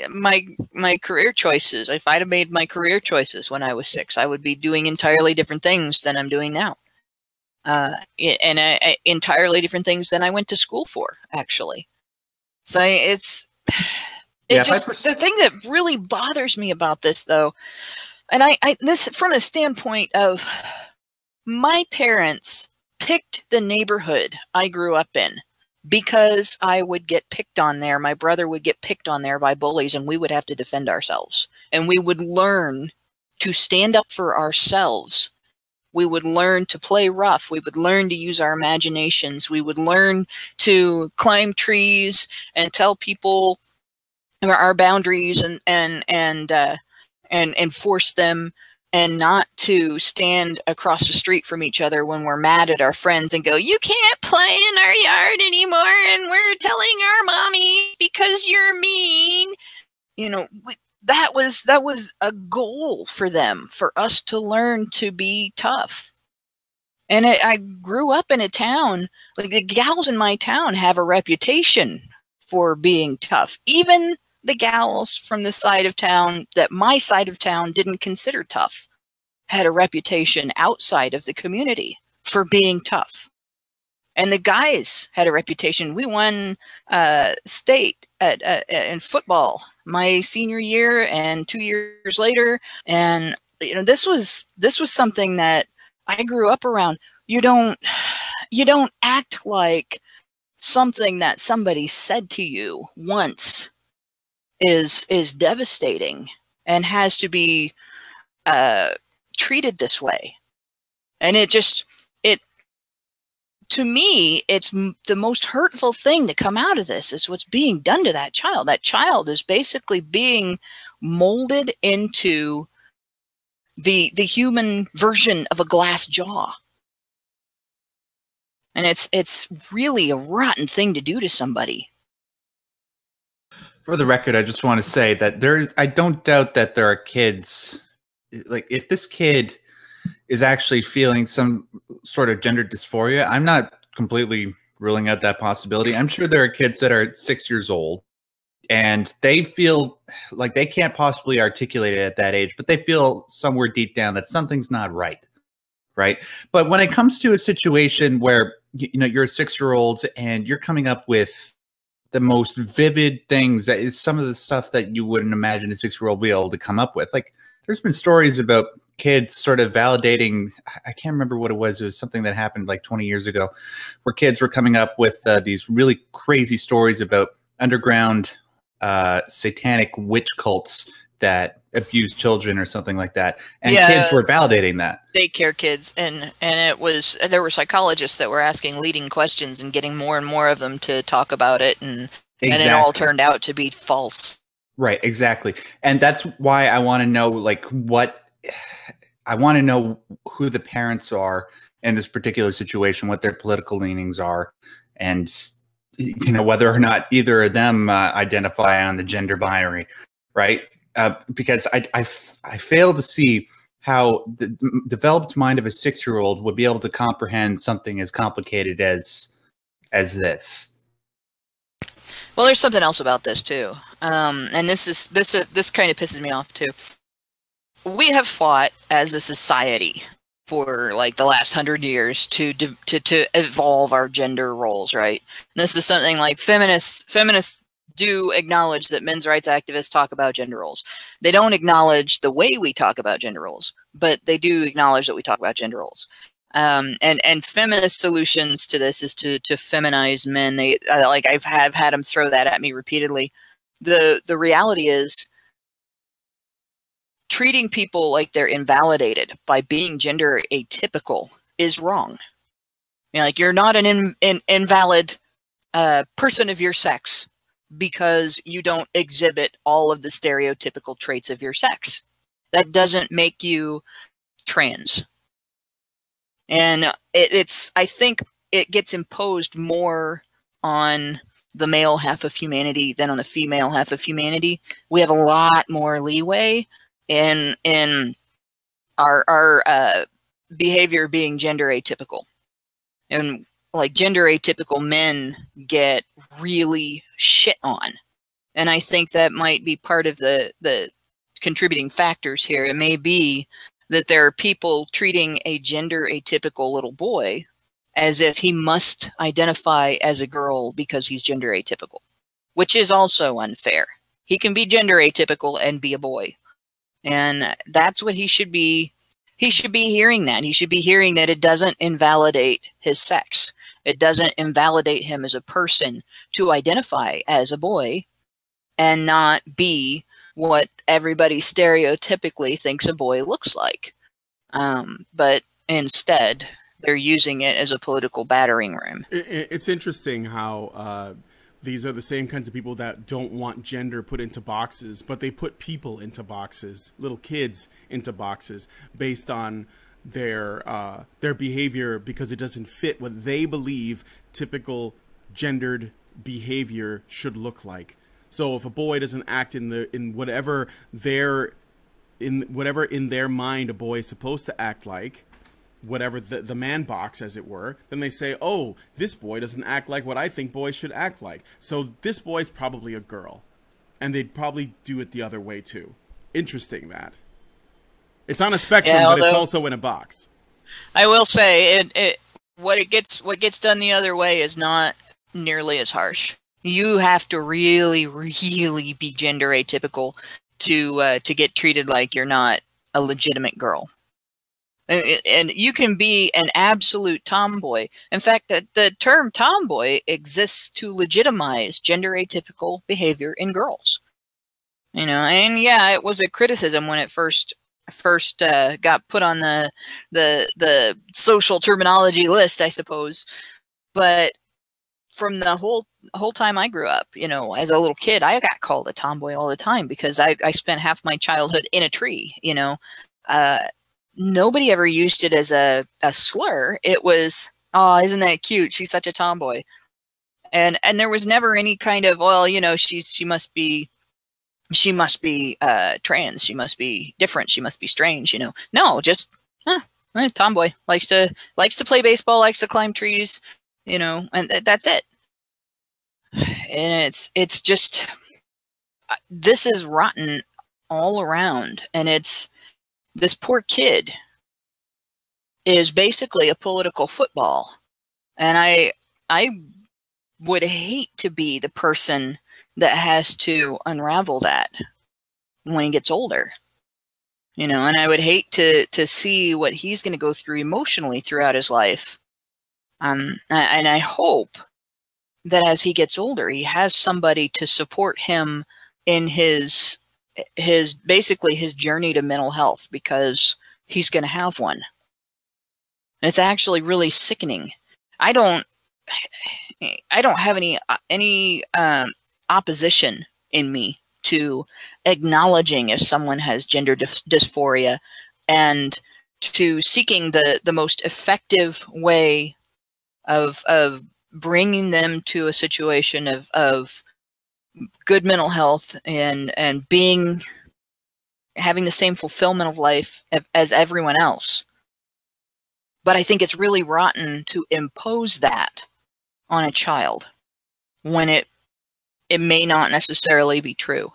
Speaker 4: my career choices, if I'd have made my career choices when I was 6, I would be doing entirely different things than I'm doing now. And entirely different things than I went to school for, actually. So
Speaker 3: Yeah,
Speaker 4: the thing that really bothers me about this, though, and this from a standpoint of my parents picked the neighborhood I grew up in because I would get picked on there. My brother would get picked on there by bullies, and we would have to defend ourselves. And we would learn to stand up for ourselves. We would learn to play rough. We would learn to use our imaginations. We would learn to climb trees and tell people our boundaries and enforce them, and not to stand across the street from each other when we're mad at our friends and go, "You can't play in our yard anymore, and we're telling our mommy because you're mean." You know, that was a goal for them, for us to learn to be tough. And I grew up in a town, like the gals in my town have a reputation for being tough. Even the gals from the side of town that my side of town didn't consider tough had a reputation outside of the community for being tough. And the guys had a reputation. We won state in football my senior year and 2 years later. And you know, this was something that I grew up around. You don't act like something that somebody said to you once is devastating and has to be treated this way. And to me, it's the most hurtful thing to come out of this is what's being done to that child. That child is basically being molded into the human version of a glass jaw. And it's really a rotten thing to do to somebody.
Speaker 3: For the record, I just want to say that I don't doubt that there are kids, like if this kid is actually feeling some sort of gender dysphoria, I'm not completely ruling out that possibility. I'm sure there are kids that are 6 years old and they feel like they can't possibly articulate it at that age, but they feel somewhere deep down that something's not right. Right. But when it comes to a situation where, you know, you're a 6-year-old and you're coming up with the most vivid things, that is some of the stuff that you wouldn't imagine a 6-year-old be able to come up with. Like there's been stories about kids sort of validating, I can't remember what it was something that happened like 20 years ago, where kids were coming up with these really crazy stories about underground satanic witch cults that abuse children or something like that, and kids were validating that.
Speaker 4: Daycare kids, and there were psychologists that were asking leading questions and getting more and more of them to talk about it, and it all turned out to be false.
Speaker 3: Right, exactly. And that's why I want to know, like, I want to know who the parents are in this particular situation, what their political leanings are, and you know, whether or not either of them identify on the gender binary, right? Because I fail to see how the developed mind of a 6-year-old would be able to comprehend something as complicated as this.
Speaker 4: Well, there's something else about this too, and this kind of pisses me off too. We have fought as a society for like the last 100 years to evolve our gender roles, right? And this is something like feminists do acknowledge that men's rights activists talk about gender roles. They don't acknowledge the way we talk about gender roles, but they do acknowledge that we talk about gender roles. And feminist solutions to this is to feminize men. They like I've had them throw that at me repeatedly. The reality is, treating people like they're invalidated by being gender atypical is wrong. You know, like you're not an invalid person of your sex because you don't exhibit all of the stereotypical traits of your sex. That doesn't make you trans. And I think it gets imposed more on the male half of humanity than on the female half of humanity. We have a lot more leeway in our behavior being gender atypical. And like gender atypical men get really shit on. And I think that might be part of the contributing factors here. It may be that there are people treating a gender atypical little boy as if he must identify as a girl because he's gender atypical, which is also unfair. He can be gender atypical and be a boy. And that's what he should be. He should be hearing that. He should be hearing that it doesn't invalidate his sex. It doesn't invalidate him as a person to identify as a boy and not be what everybody stereotypically thinks a boy looks like. But instead, they're using it as a political battering ram.
Speaker 1: It's interesting how these are the same kinds of people that don't want gender put into boxes, but they put people into boxes, little kids into boxes, based on their behavior because it doesn't fit what they believe typical gendered behavior should look like. So if a boy doesn't act in whatever in their mind a boy is supposed to act like, whatever the man box, as it were, then they say, oh, this boy doesn't act like what I think boys should act like, so this boy's probably a girl. And they'd probably do it the other way too. Interesting that. It's on a spectrum, but it's also in a box.
Speaker 4: I will say, what gets done the other way is not nearly as harsh. You have to really, really be gender atypical to get treated like you're not a legitimate girl. And you can be an absolute tomboy. In fact, the term tomboy exists to legitimize gender atypical behavior in girls. You know, and yeah, it was a criticism when it first got put on the social terminology list, I suppose. But from the whole time I grew up, you know, as a little kid, I got called a tomboy all the time because I spent half my childhood in a tree. You know, nobody ever used it as a slur. It was, oh, isn't that cute? She's such a tomboy. And there was never any kind of, well, you know, she must be trans. She must be different. She must be strange. You know, no, just tomboy, likes to play baseball, likes to climb trees. You know, and that's it. And it's just, this is rotten all around. And it's, this poor kid is basically a political football. And I would hate to be the person that has to unravel that when he gets older. You know, and I would hate to see what he's going to go through emotionally throughout his life. And I hope that as he gets older, he has somebody to support him in his basically his journey to mental health, because he's going to have one. And it's actually really sickening. I don't have any opposition in me to acknowledging if someone has gender dysphoria and to seeking the most effective way of bringing them to a situation of good mental health and having the same fulfillment of life as everyone else. But I think it's really rotten to impose that on a child when it may not necessarily be true.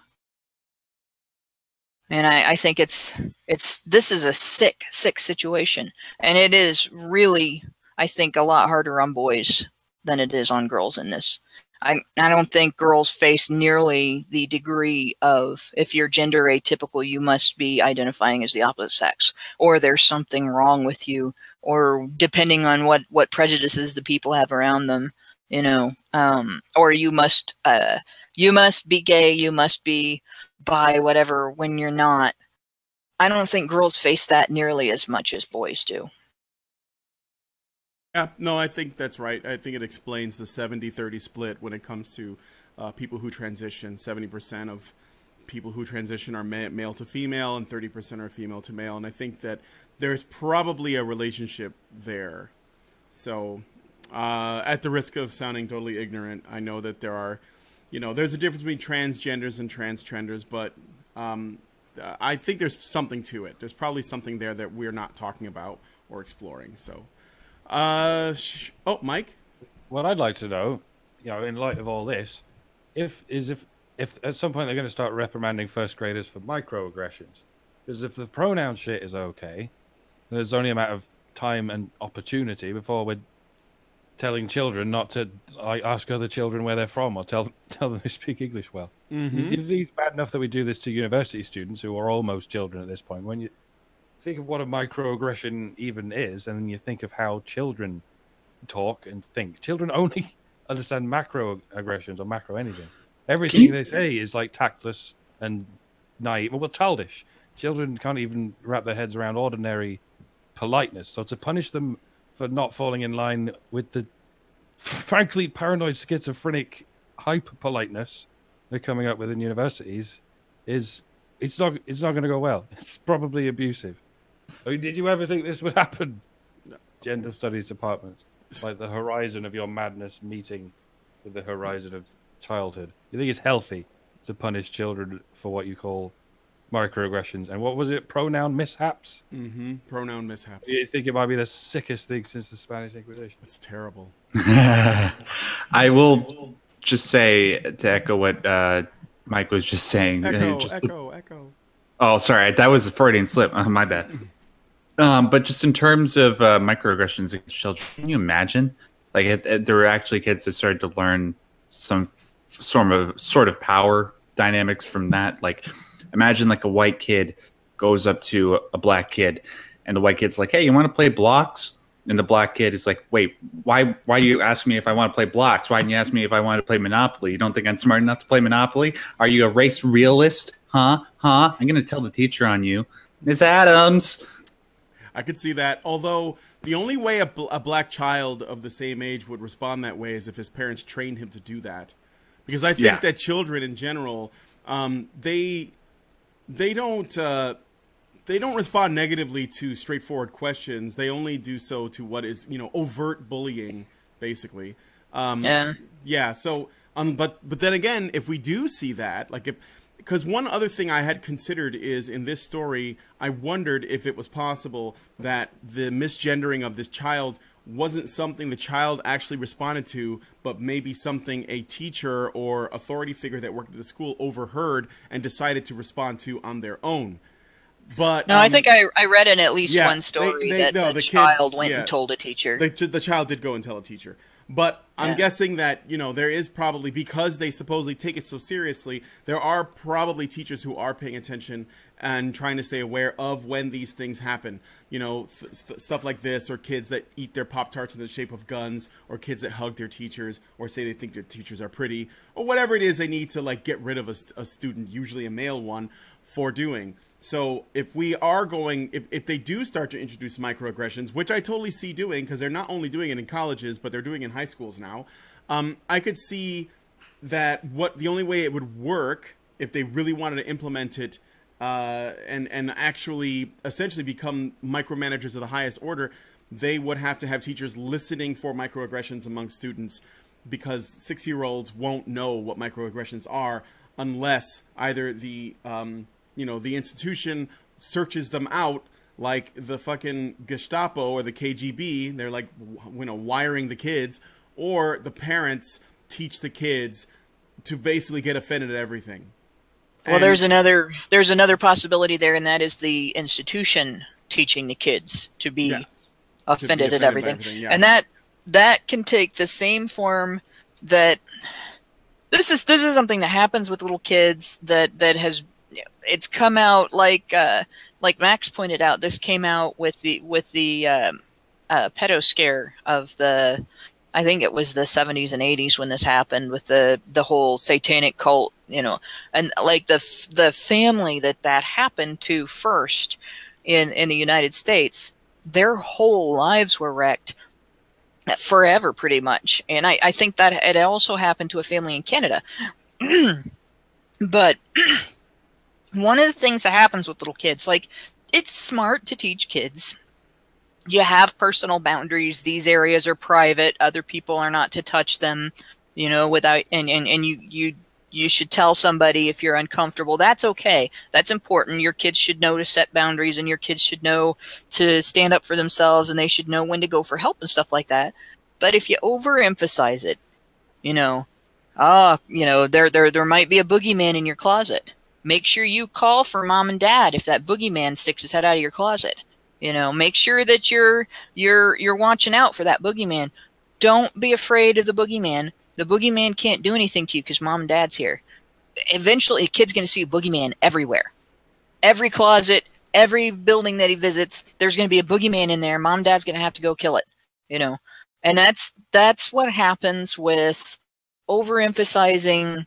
Speaker 4: And I think this is a sick situation. And it is really, I think, a lot harder on boys than it is on girls in this. I don't think girls face nearly the degree of, if you're gender atypical, you must be identifying as the opposite sex, or there's something wrong with you, or depending on what prejudices the people have around them, you know, or you must be gay, you must be bi, whatever, when you're not. I don't think girls face that nearly as much as boys do.
Speaker 1: Yeah, no, I think that's right. I think it explains the 70-30 split when it comes to people who transition. 70% of people who transition are male to female, and 30% are female to male. And I think that there's probably a relationship there. So, at the risk of sounding totally ignorant, I know that there are, you know, there's a difference between transgenders and transgenders, but I think there's something to it. There's probably something there that we're not talking about or exploring. So. Mike?
Speaker 2: What I'd like to know, you know, in light of all this, if at some point they're going to start reprimanding first graders for microaggressions. Because if the pronoun shit is okay, then there's only a matter of time and opportunity before we're telling children not to ask other children where they're from or tell them they speak English well. It's bad enough that we do this to university students who are almost children at this point. When you think of what a microaggression even is, and then you think of how children talk and think. Children only understand macroaggressions or macro anything. Everything they say is like tactless and naive. Well, childish. Children can't even wrap their heads around ordinary politeness. So to punish them for not falling in line with the frankly paranoid schizophrenic hyper politeness they're coming up with in universities it's not going to go well. It's probably abusive. I mean, did you ever think this would happen? No. Gender studies departments, like the horizon of your madness meeting with the horizon of childhood. You think it's healthy to punish children for what you call microaggressions? And what was it? Pronoun mishaps?
Speaker 1: Pronoun mishaps.
Speaker 2: You think it might be the sickest thing since the Spanish Inquisition?
Speaker 1: It's terrible.
Speaker 3: I will just say, to echo what Mike was just saying.
Speaker 1: Echo.
Speaker 3: Oh, sorry. That was a Freudian slip. My bad. But just in terms of microaggressions against children, can you imagine? Like, there were actually kids that started to learn some sort of power dynamics from that. Like, imagine like a white kid goes up to a black kid, and the white kid's like, "Hey, you want to play blocks?" And the black kid is like, "Wait, why do you ask me if I want to play blocks? Why didn't you ask me if I want to play Monopoly? You don't think I'm smart enough to play Monopoly? Are you a race realist? Huh? I'm going to tell the teacher on you. Miss Adams."
Speaker 1: I could see that. Although the only way a black child of the same age would respond that way is if his parents trained him to do that. Because I think that children in general, they don't respond negatively to straightforward questions. They only do so to what is, overt bullying, basically. Yeah. So, but then again, if we do see that, because one other thing I had considered is in this story, I wondered if it was possible that the misgendering of this child wasn't something the child actually responded to, but maybe something a teacher or authority figure that worked at the school overheard and decided to respond to on their own. But
Speaker 4: no, I think I read in at least one story that the child went and told a teacher.
Speaker 1: The child did go and tell a teacher. But I'm guessing that, there is probably, because they supposedly take it so seriously, there are probably teachers who are paying attention and trying to stay aware of when these things happen. Stuff like this, or kids that eat their Pop-Tarts in the shape of guns, or kids that hug their teachers, or say they think their teachers are pretty, or whatever it is they need to get rid of a student, usually a male one, for doing. So if we are if they do start to introduce microaggressions, which I totally see doing, because they're not only doing it in colleges, but they're doing it in high schools now, I could see that the only way it would work, if they really wanted to implement it and actually essentially become micromanagers of the highest order, they would have to have teachers listening for microaggressions among students, because 6-year-olds won't know what microaggressions are unless either the institution searches them out, like the fucking Gestapo or the KGB. They're wiring the kids, or the parents teach the kids to basically get offended at everything.
Speaker 4: Well, there's another possibility there, and that is the institution teaching the kids to be offended at everything. And that can take the same form that this is something that happens with little kids that has. It's come out like Max pointed out. This came out with the pedo scare of I think it was the 70s and 80s when this happened, with the whole satanic cult, and like the family that happened to first in the United States, their whole lives were wrecked forever, pretty much. And I think that it also happened to a family in Canada, but. One of the things that happens with little kids, it's smart to teach kids. You have personal boundaries. These areas are private. Other people are not to touch them, without, and you should tell somebody if you're uncomfortable. That's okay. That's important. Your kids should know to set boundaries, and your kids should know to stand up for themselves, and they should know when to go for help and stuff like that. But if you overemphasize it, there might be a boogeyman in your closet. Make sure you call for mom and dad if that boogeyman sticks his head out of your closet. Make sure that you're watching out for that boogeyman. don't be afraid of the boogeyman. The boogeyman can't do anything to you because mom and dad's here. Eventually, a kid's going to see a boogeyman everywhere. Every closet, every building that he visits, there's going to be a boogeyman in there. Mom and dad's going to have to go kill it, you know. And that's what happens with overemphasizing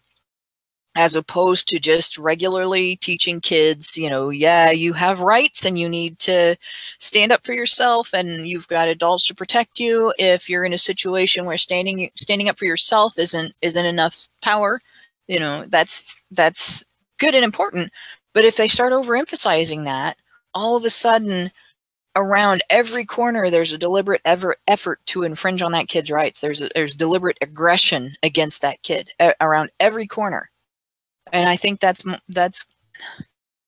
Speaker 4: as opposed to just regularly teaching kids, you know, yeah, you have rights and you need to stand up for yourself and you've got adults to protect you. If you're in a situation where standing up for yourself isn't enough power, you know, that's good and important. But if they start overemphasizing that, all of a sudden around every corner, there's a deliberate effort to infringe on that kid's rights. There's deliberate aggression against that kid around every corner. And I think that's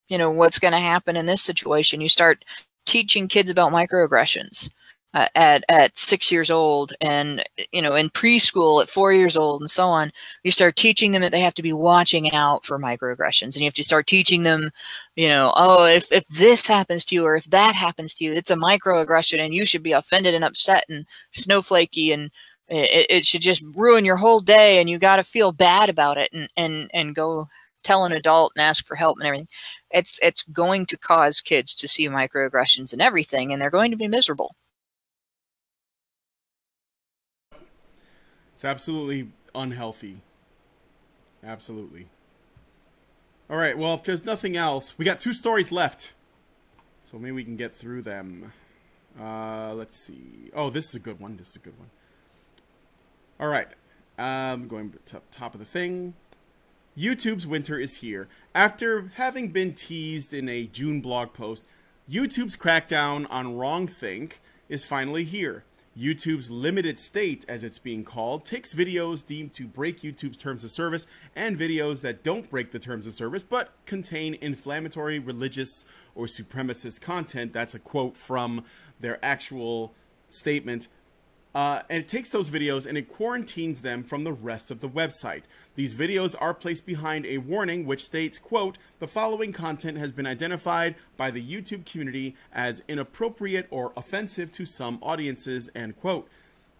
Speaker 4: you know, what's going to happen in this situation. You start teaching kids about microaggressions at 6 years old, and you know, in preschool at 4 years old, and so on. You start teaching them that they have to be watching out for microaggressions, and you have to start teaching them, you know, oh, if this happens to you or if that happens to you, it's a microaggression, and you should be offended and upset and snowflakey, and it should just ruin your whole day, and you got to feel bad about it and go tell an adult and ask for help and everything. It's going to cause kids to see microaggressions and everything, and they're going to be miserable.
Speaker 1: It's absolutely unhealthy. Absolutely. All right, well, if there's nothing else, we got 2 stories left, so maybe we can get through them. Let's see. Oh, this is a good one. All right, going to top of the thing. YouTube's winter is here. After having been teased in a June blog post, YouTube's crackdown on wrongthink is finally here. YouTube's limited state, as it's being called, takes videos deemed to break YouTube's terms of service and videos that don't break the terms of service but contain inflammatory, religious, or supremacist content. That's a quote from their actual statement. And it takes those videos and it quarantines them from the rest of the website. These videos are placed behind a warning which states, quote, the following content has been identified by the YouTube community as inappropriate or offensive to some audiences, end quote.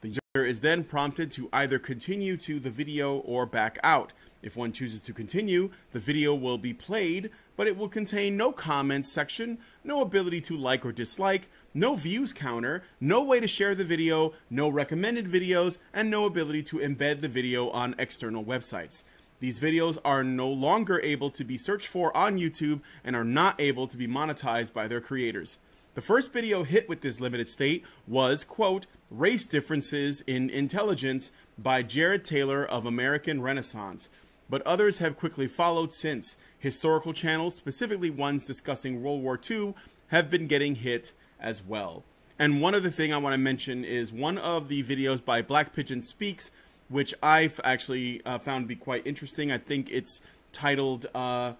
Speaker 1: The user is then prompted to either continue to the video or back out. If one chooses to continue, the video will be played, but it will contain no comments section, no ability to like or dislike, no views counter, no way to share the video, no recommended videos, and no ability to embed the video on external websites. These videos are no longer able to be searched for on YouTube and are not able to be monetized by their creators. The first video hit with this limited state was, quote, Race Differences in Intelligence by Jared Taylor of American Renaissance. But others have quickly followed since. Historical channels, specifically ones discussing World War II, have been getting hit as well. And one other thing I want to mention is one of the videos by Black Pigeon Speaks, which I've actually found to be quite interesting. I think it's titled How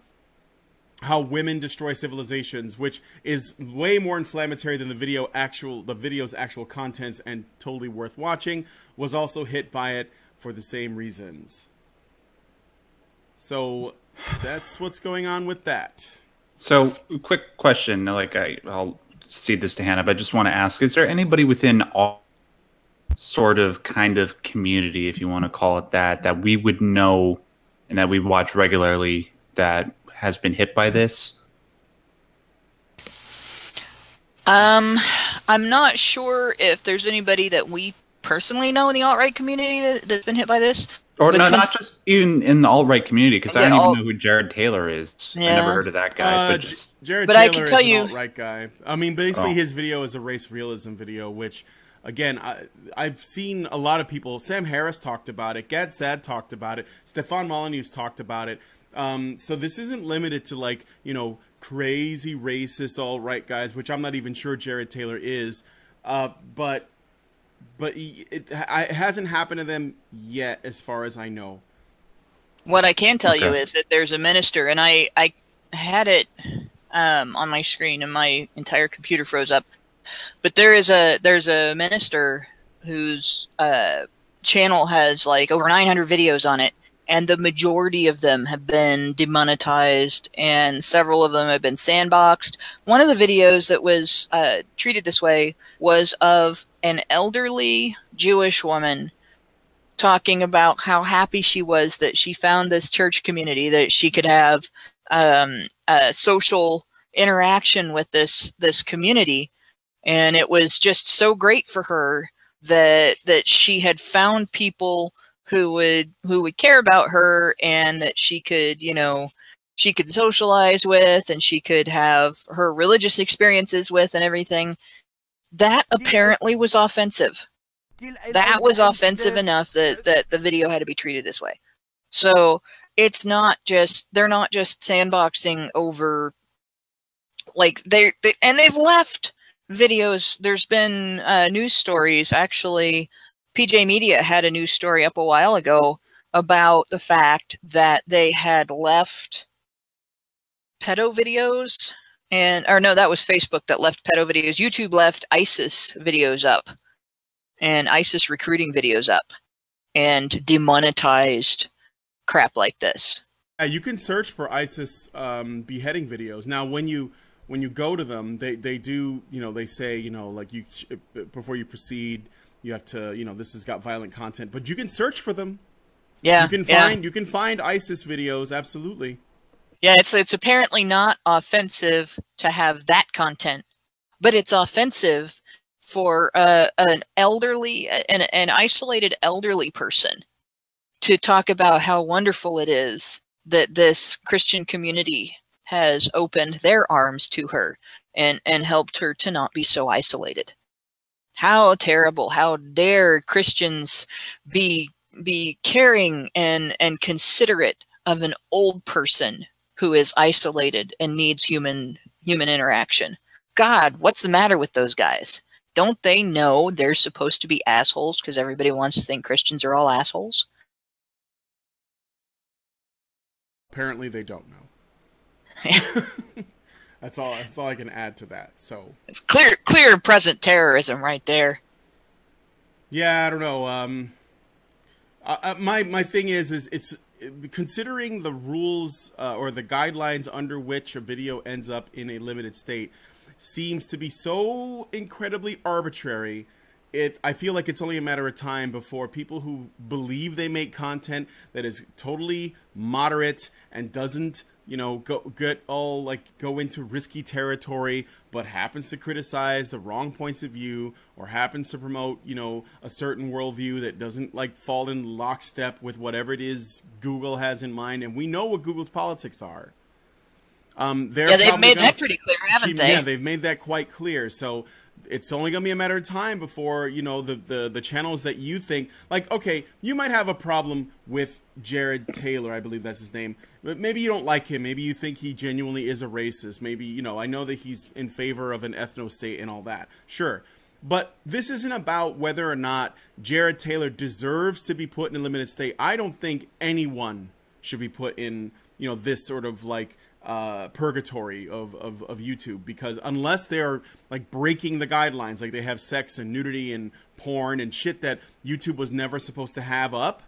Speaker 1: Women Destroy Civilizations, which is way more inflammatory than the video's actual contents and totally worth watching, was also hit by it for the same reasons. So that's what's going on with that.
Speaker 3: So, quick question, like I'll cede this to Hannah, but I just want to ask, is there anybody within all sort of kind of community, if you want to call it that, that we would know and that we watch regularly that has been hit by this?
Speaker 4: I'm not sure if there's anybody that we personally know in the alt-right community that's been hit by this.
Speaker 3: Or no, not just even in the alt-right community, because I don't even know who Jared Taylor is.
Speaker 4: Yeah.
Speaker 3: I never heard of that guy.
Speaker 1: Jared Taylor
Speaker 4: I can tell
Speaker 1: is an
Speaker 4: you,
Speaker 1: alt-right guy. I mean, basically his video is a race realism video, which, again, I've seen a lot of people. Sam Harris talked about it. Gad Saad talked about it. Stefan Molyneux's talked about it. So this isn't limited to, like, you know, crazy racist alt-right guys, which I'm not even sure Jared Taylor is. But it hasn't happened to them yet, as far as I know.
Speaker 4: What I can tell you is that there's a minister, and I had it on my screen, and my entire computer froze up. But there's a minister whose channel has like over 900 videos on it, and the majority of them have been demonetized, and several of them have been sandboxed. One of the videos that was treated this way was of an elderly Jewish woman talking about how happy she was that she found this church community, that she could have a social interaction with this community, and it was just so great for her that she had found people who would care about her, and that she could, you know, she could socialize with, and she could have her religious experiences with, and everything. That apparently was offensive. That was offensive enough that the video had to be treated this way. So it's not just, they're not just sandboxing over, like, and they've left videos. There's been news stories. Actually, PJ Media had a news story up a while ago about the fact that they had left pedo videos, or no, that was Facebook that left pedo videos. YouTube left ISIS videos up, and ISIS recruiting videos up, and demonetized crap like this.
Speaker 1: You can search for ISIS beheading videos. Now, when you go to them, they do, you know, they say, you know, like, you before you proceed, you have to, you know, this has got violent content, but you can search for them.
Speaker 4: Yeah,
Speaker 1: you can find ISIS videos, absolutely.
Speaker 4: Yeah, it's apparently not offensive to have that content, but it's offensive for an elderly, an isolated elderly person to talk about how wonderful it is that this Christian community has opened their arms to her and helped her to not be so isolated. How terrible! How dare Christians be caring and considerate of an old person who is isolated and needs human interaction. God, what's the matter with those guys? Don't they know they're supposed to be assholes because everybody wants to think Christians are all assholes?
Speaker 1: Apparently they don't know. That's all I can add to that. So
Speaker 4: it's clear present terrorism right there.
Speaker 1: Yeah, I don't know. My thing is it's considering the rules or the guidelines under which a video ends up in a limited state seems to be so incredibly arbitrary. I feel like it's only a matter of time before people who believe they make content that is totally moderate and doesn't, you know, go into risky territory, but happens to criticize the wrong points of view, or happens to promote, you know, a certain worldview that doesn't, like, fall in lockstep with whatever it is Google has in mind. And we know what Google's politics are.
Speaker 4: They've made that pretty clear, haven't they?
Speaker 1: Yeah, they've made that quite clear. So it's only going to be a matter of time before, you know, the channels that you think, like, okay, you might have a problem with Jared Taylor, I believe that's his name, but maybe you don't like him. Maybe you think he genuinely is a racist. Maybe, you know, I know that he's in favor of an ethno-state and all that. Sure. But this isn't about whether or not Jared Taylor deserves to be put in a limited state. I don't think anyone should be put in, you know, this sort of, like, purgatory of YouTube, because unless they're, like, breaking the guidelines, like they have sex and nudity and porn and shit that YouTube was never supposed to have up,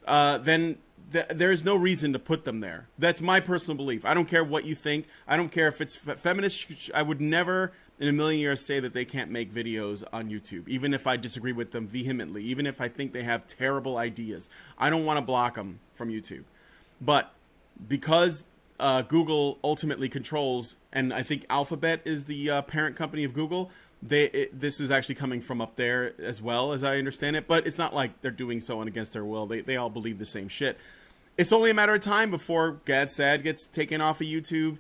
Speaker 1: then there's no reason to put them there. That's my personal belief. I don't care what you think. I don't care if it's feminist. I would never in a million years say that they can't make videos on YouTube, even if I disagree with them vehemently, even if I think they have terrible ideas. I don't want to block them from YouTube. But because Google ultimately controls, and I think Alphabet is the parent company of Google, this is actually coming from up there as well, as I understand it. But it's not like they're doing so against their will. They all believe the same shit. It's only a matter of time before Gad Sad gets taken off of YouTube.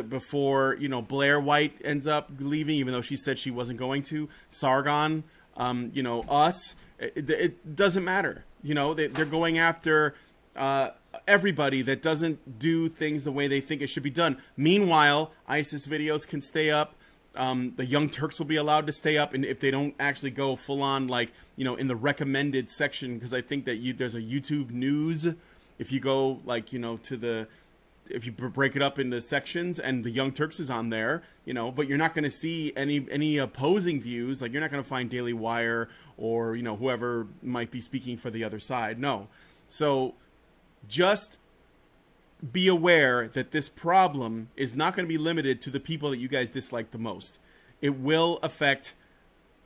Speaker 1: Before, you know, Blair White ends up leaving, even though she said she wasn't going to. Sargon, you know, us. It doesn't matter. You know, they're going after everybody that doesn't do things the way they think it should be done. Meanwhile, ISIS videos can stay up. The Young Turks will be allowed to stay up, and if they don't actually go full on, like, you know, in the recommended section, because I think that there's a YouTube News. If you go, like, you know, if you break it up into sections, and the Young Turks is on there, you know, but you're not going to see any opposing views. Like, you're not going to find Daily Wire or, you know, whoever might be speaking for the other side. No. So just be aware that this problem is not going to be limited to the people that you guys dislike the most. It will affect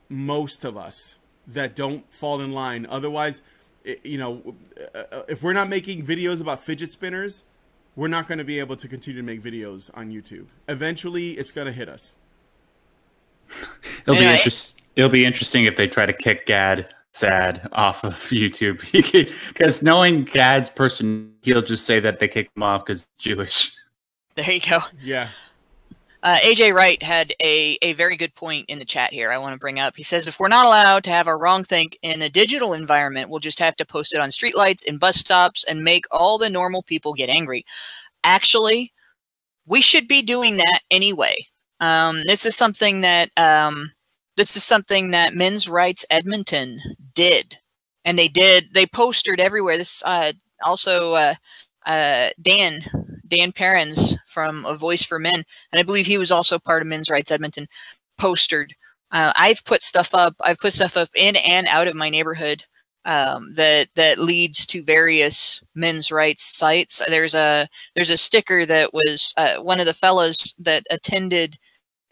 Speaker 1: most of us. that don't fall in line. Otherwise, you know, if we're not making videos about fidget spinners, we're not going to be able to continue to make videos on YouTube. Eventually, it's going to hit us.
Speaker 3: It'll be interesting if they try to kick Sad off of YouTube, because knowing Gad's person, he'll just say that they kicked him off because Jewish.
Speaker 4: There you go.
Speaker 1: Yeah.
Speaker 4: AJ Wright had a very good point in the chat here I want to bring up. He says, if we're not allowed to have our wrongthink in a digital environment, we'll just have to post it on streetlights and bus stops and make all the normal people get angry. Actually, we should be doing that anyway. This is something that Men's Rights Edmonton did. And they postered everywhere. This also Dan Perrins from A Voice for Men, and I believe he was also part of Men's Rights Edmonton, postered. I've put stuff up in and out of my neighborhood that leads to various men's rights sites. There's a sticker that was one of the fellas that attended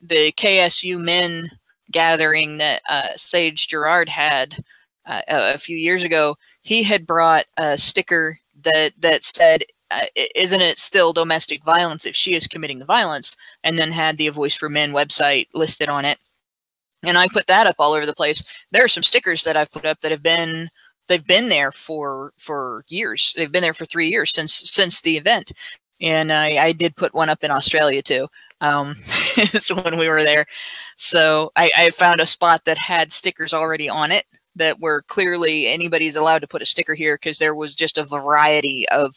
Speaker 4: the KSU men gathering that Sage Gerard had a few years ago. He had brought a sticker that said, isn't it still domestic violence if she is committing the violence? And then had the A Voice for Men website listed on it. And I put that up all over the place. There are some stickers that I've put up that they've been there for years. They've been there for 3 years since the event. And I did put one up in Australia too. So when we were there. So I found a spot that had stickers already on it that were clearly anybody's allowed to put a sticker here, because there was just a variety of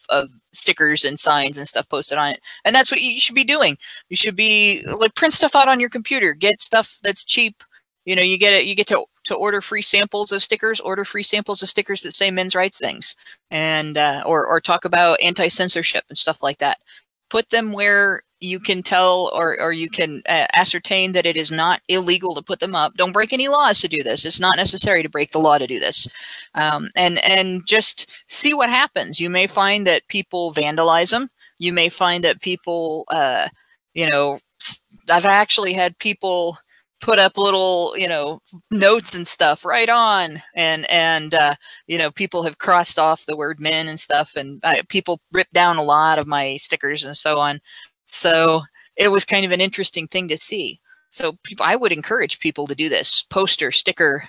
Speaker 4: stickers and signs and stuff posted on it. And that's what you should be doing. You should be like, print stuff out on your computer, get stuff that's cheap. You know, you get to order free samples of stickers, order free samples of stickers that say men's rights things, and or talk about anti-censorship and stuff like that. Put them where you can tell or you can ascertain that it is not illegal to put them up. Don't break any laws to do this. It's not necessary to break the law to do this. And just see what happens. You may find that people vandalize them. You may find that people, you know, I've actually had people put up little, you know, notes and stuff right on, and you know, people have crossed off the word men and stuff, and people ripped down a lot of my stickers and so on. So it was kind of an interesting thing to see. So I would encourage people to do this: poster, sticker,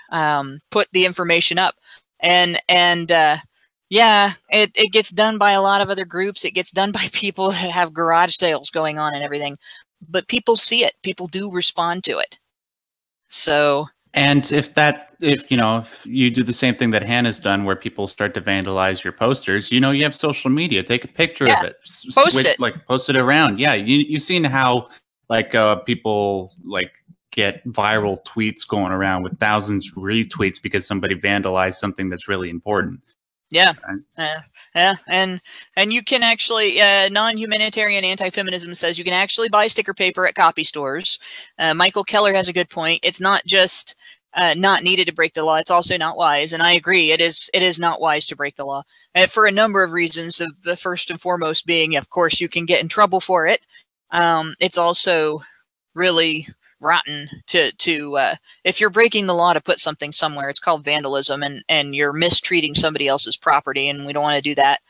Speaker 4: put the information up, and yeah, it gets done by a lot of other groups. It gets done by people that have garage sales going on and everything, but people see it. People do respond to it. So,
Speaker 3: and if you do the same thing that Hannah's done, where people start to vandalize your posters, you know, you have social media, take a picture of it, post it around. Yeah. You've seen how people get viral tweets going around with thousands of retweets because somebody vandalized something that's really important.
Speaker 4: Yeah. Yeah. And you can actually, non-humanitarian anti-feminism says you can actually buy sticker paper at copy stores. Michael Keller has a good point. It's not just not needed to break the law. It's also not wise. And I agree. It is not wise to break the law, for a number of reasons. The first and foremost being, of course, you can get in trouble for it. It's also really rotten to if you're breaking the law to put something somewhere, it's called vandalism, and you're mistreating somebody else's property, and we don't want to do that.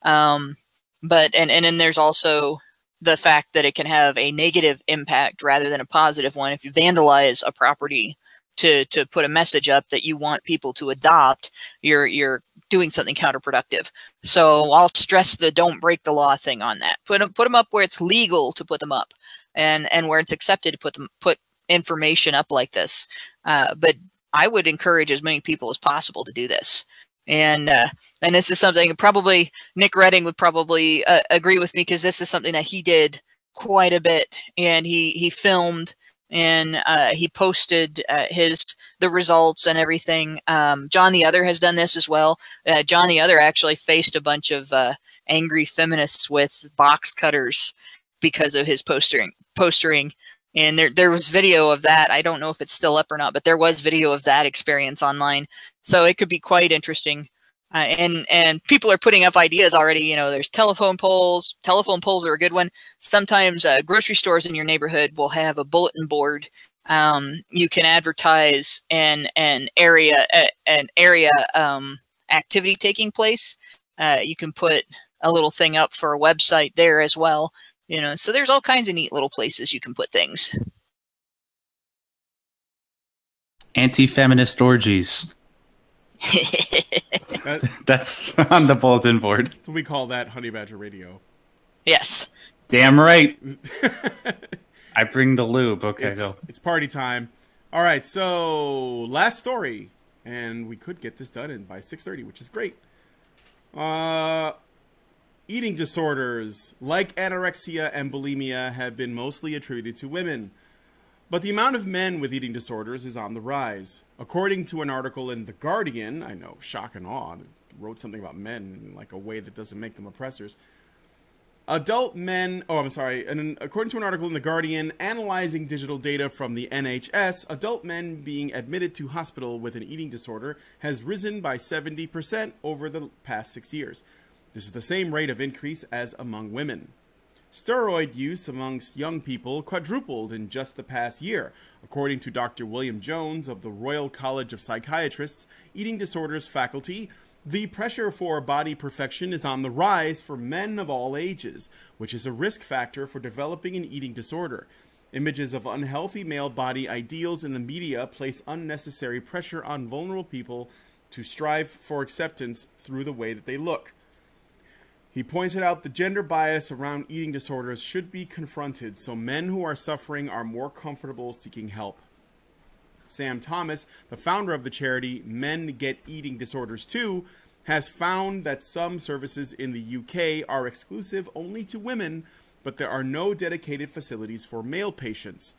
Speaker 4: But then there's also the fact that it can have a negative impact rather than a positive one. If you vandalize a property to put a message up that you want people to adopt, you're doing something counterproductive. So I'll stress the don't break the law thing on that. Put them up where it's legal to put them up, and where it's accepted to put information up like this. But I would encourage as many people as possible to do this. And this is something probably Nick Redding would probably agree with me, because this is something that he did quite a bit, and he filmed, and he posted the results and everything. John the Other has done this as well. John the Other actually faced a bunch of angry feminists with box cutters because of his postering. And there was video of that. I don't know if it's still up or not, but there was video of that experience online. So it could be quite interesting. And people are putting up ideas already. You know, there's telephone poles. Telephone poles are a good one. Sometimes grocery stores in your neighborhood will have a bulletin board You can advertise an area activity taking place. You can put a little thing up for a website there as well. So there's all kinds of neat little places you can put things.
Speaker 3: Anti-feminist orgies. That's on the bulletin board.
Speaker 1: We call that Honey Badger Radio.
Speaker 4: Yes.
Speaker 3: Damn right. I bring the lube. Okay, go.
Speaker 1: It's party time. All right, so last story, and we could get this done by 6:30, which is great. Eating disorders like anorexia and bulimia have been mostly attributed to women. But the amount of men with eating disorders is on the rise. According to an article in The Guardian, I know, shock and awe, it wrote something about men in like a way that doesn't make them oppressors. According to an article in The Guardian analyzing digital data from the NHS, adult men being admitted to hospital with an eating disorder has risen by 70% over the past 6 years. This is the same rate of increase as among women. Steroid use amongst young people quadrupled in just the past year. According to Dr. William Jones of the Royal College of Psychiatrists, eating disorders faculty, the pressure for body perfection is on the rise for men of all ages, which is a risk factor for developing an eating disorder. Images of unhealthy male body ideals in the media place unnecessary pressure on vulnerable people to strive for acceptance through the way that they look. He pointed out the gender bias around eating disorders should be confronted so men who are suffering are more comfortable seeking help. Sam Thomas, the founder of the charity Men Get Eating Disorders Too, has found that some services in the UK are exclusive only to women, but there are no dedicated facilities for male patients.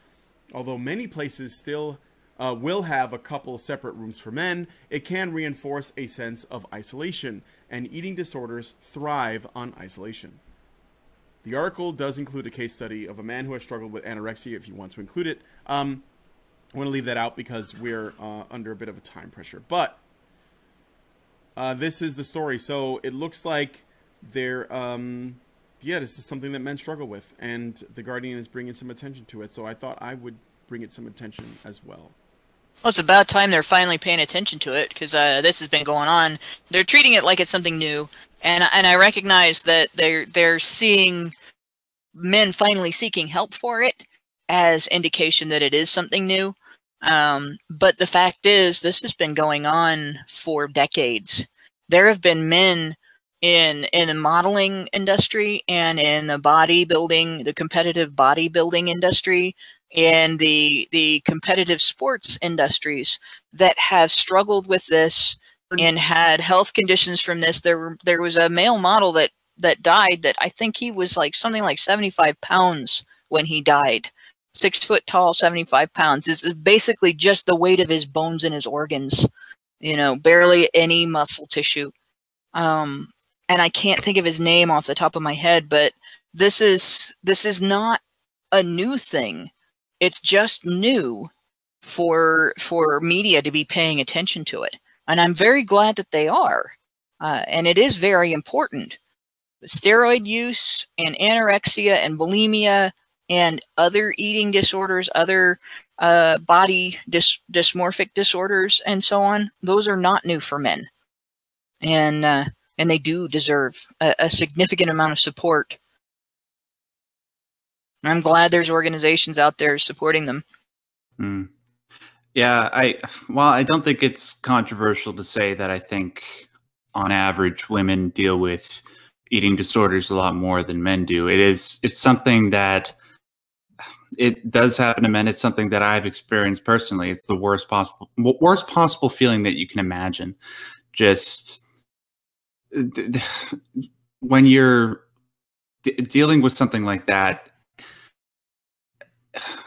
Speaker 1: Although many places still will have a couple separate rooms for men, it can reinforce a sense of isolation, and eating disorders thrive on isolation. The article does include a case study of a man who has struggled with anorexia, if you want to include it. I want to leave that out because we're under a bit of a time pressure. But this is the story. So it looks like they're, this is something that men struggle with. And The Guardian is bringing some attention to it. So I thought I would bring it some attention as well.
Speaker 4: Well, it's about time they're finally paying attention to it, because this has been going on. They're treating it like it's something new, and I recognize that they're seeing men finally seeking help for it as indication that it is something new. But the fact is, this has been going on for decades. There have been men in the modeling industry and in the bodybuilding, the competitive bodybuilding industry, and the competitive sports industries that have struggled with this and had health conditions from this. There was a male model that died that I think he was like something like 75 pounds when he died. 6 foot tall, 75 pounds. This is basically just the weight of his bones and his organs, barely any muscle tissue. And I can't think of his name off the top of my head, but this is not a new thing. It's just new for media to be paying attention to it. And I'm very glad that they are. And it is very important. Steroid use and anorexia and bulimia and other eating disorders, other body dysmorphic disorders, and so on, those are not new for men. And they do deserve a significant amount of support. I'm glad there's organizations out there supporting them.
Speaker 3: Mm. Yeah, I don't think it's controversial to say that I think on average women deal with eating disorders a lot more than men do. It's something that it does happen to men. It's something that I've experienced personally. It's the worst possible feeling that you can imagine. Just when you're dealing with something like that,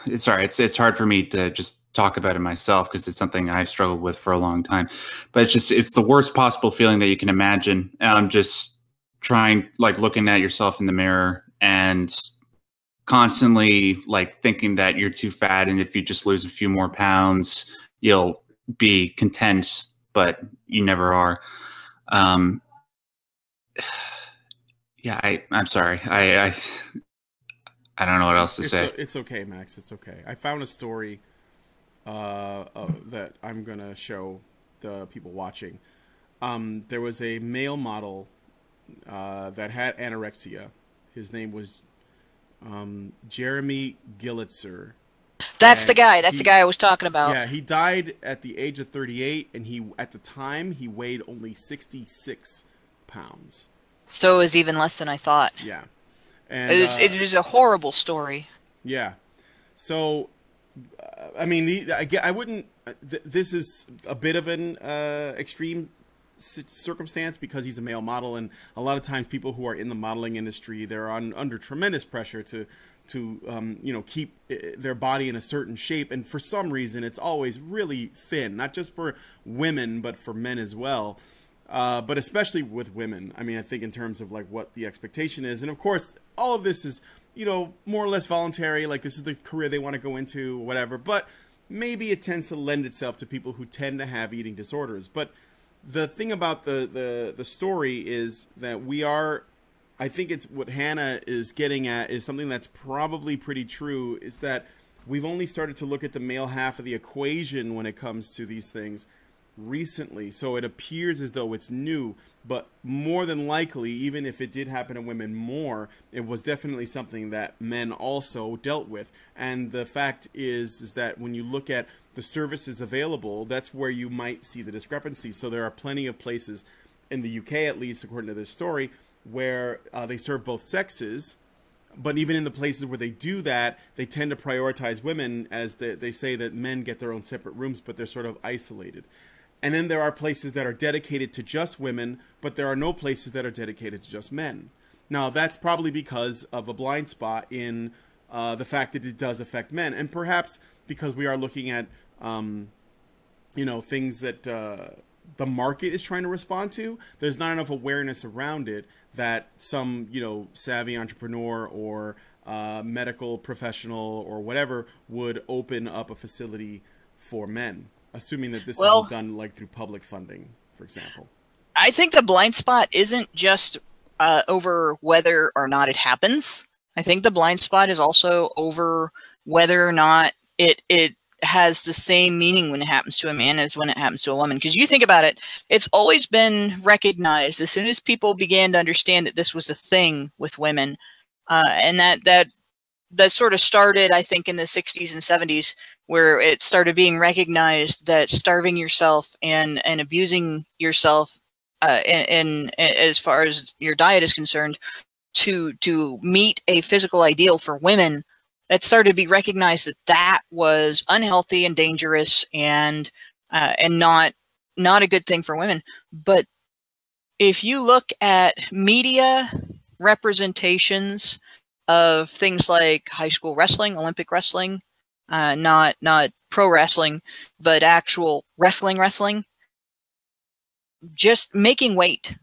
Speaker 3: it's hard for me to just talk about it myself because it's something I've struggled with for a long time. But it's the worst possible feeling that you can imagine. Just trying, like, looking at yourself in the mirror and constantly like thinking that you're too fat, and if you just lose a few more pounds, you'll be content, but you never are. Yeah, I'm sorry. I don't know what else to say.
Speaker 1: It's okay, Max. It's okay. I found a story that I'm gonna show the people watching. There was a male model that had anorexia. His name was Jeremy Gillitzer.
Speaker 4: That's the guy. That's the guy I was talking about.
Speaker 1: Yeah, he died at the age of 38, and at the time he weighed only 66 pounds. So
Speaker 4: it was even less than I thought.
Speaker 1: Yeah, and
Speaker 4: it is a horrible story.
Speaker 1: Yeah, so I mean, I wouldn't. This is a bit of an extreme circumstance because he's a male model, and a lot of times people who are in the modeling industry, they're under tremendous pressure to keep their body in a certain shape, and for some reason it's always really thin, not just for women but for men as well, but especially with women. I mean, I think in terms of like what the expectation is, and of course all of this is more or less voluntary, like this is the career they want to go into, whatever, but maybe it tends to lend itself to people who tend to have eating disorders. But the thing about the story is that I think it's what Hannah is getting at is something that's probably pretty true, is that we've only started to look at the male half of the equation when it comes to these things recently. So it appears as though it's new, but more than likely, even if it did happen to women more, it was definitely something that men also dealt with. And the fact is that when you look at the services available, that's where you might see the discrepancy. So there are plenty of places in the UK, at least according to this story, where they serve both sexes, but even in the places where they do that, they tend to prioritize women, as they say that men get their own separate rooms, but they're sort of isolated. And then there are places that are dedicated to just women, but there are no places that are dedicated to just men. Now, that's probably because of a blind spot in the fact that it does affect men, and perhaps because we are looking at things that the market is trying to respond to. There's not enough awareness around it that some savvy entrepreneur or medical professional or whatever would open up a facility for men, assuming that this isn't done like through public funding, for example.
Speaker 4: I think the blind spot isn't just over whether or not it happens. I think the blind spot is also over whether or not it has the same meaning when it happens to a man as when it happens to a woman. Because you think about it, it's always been recognized as soon as people began to understand that this was a thing with women, and that sort of started, I think, in the 60s and 70s, where it started being recognized that starving yourself and abusing yourself in as far as your diet is concerned to meet a physical ideal for women, it started to be recognized that was unhealthy and dangerous and not a good thing for women. But if you look at media representations of things like high school wrestling, Olympic wrestling, not pro wrestling, but actual wrestling, just making weight.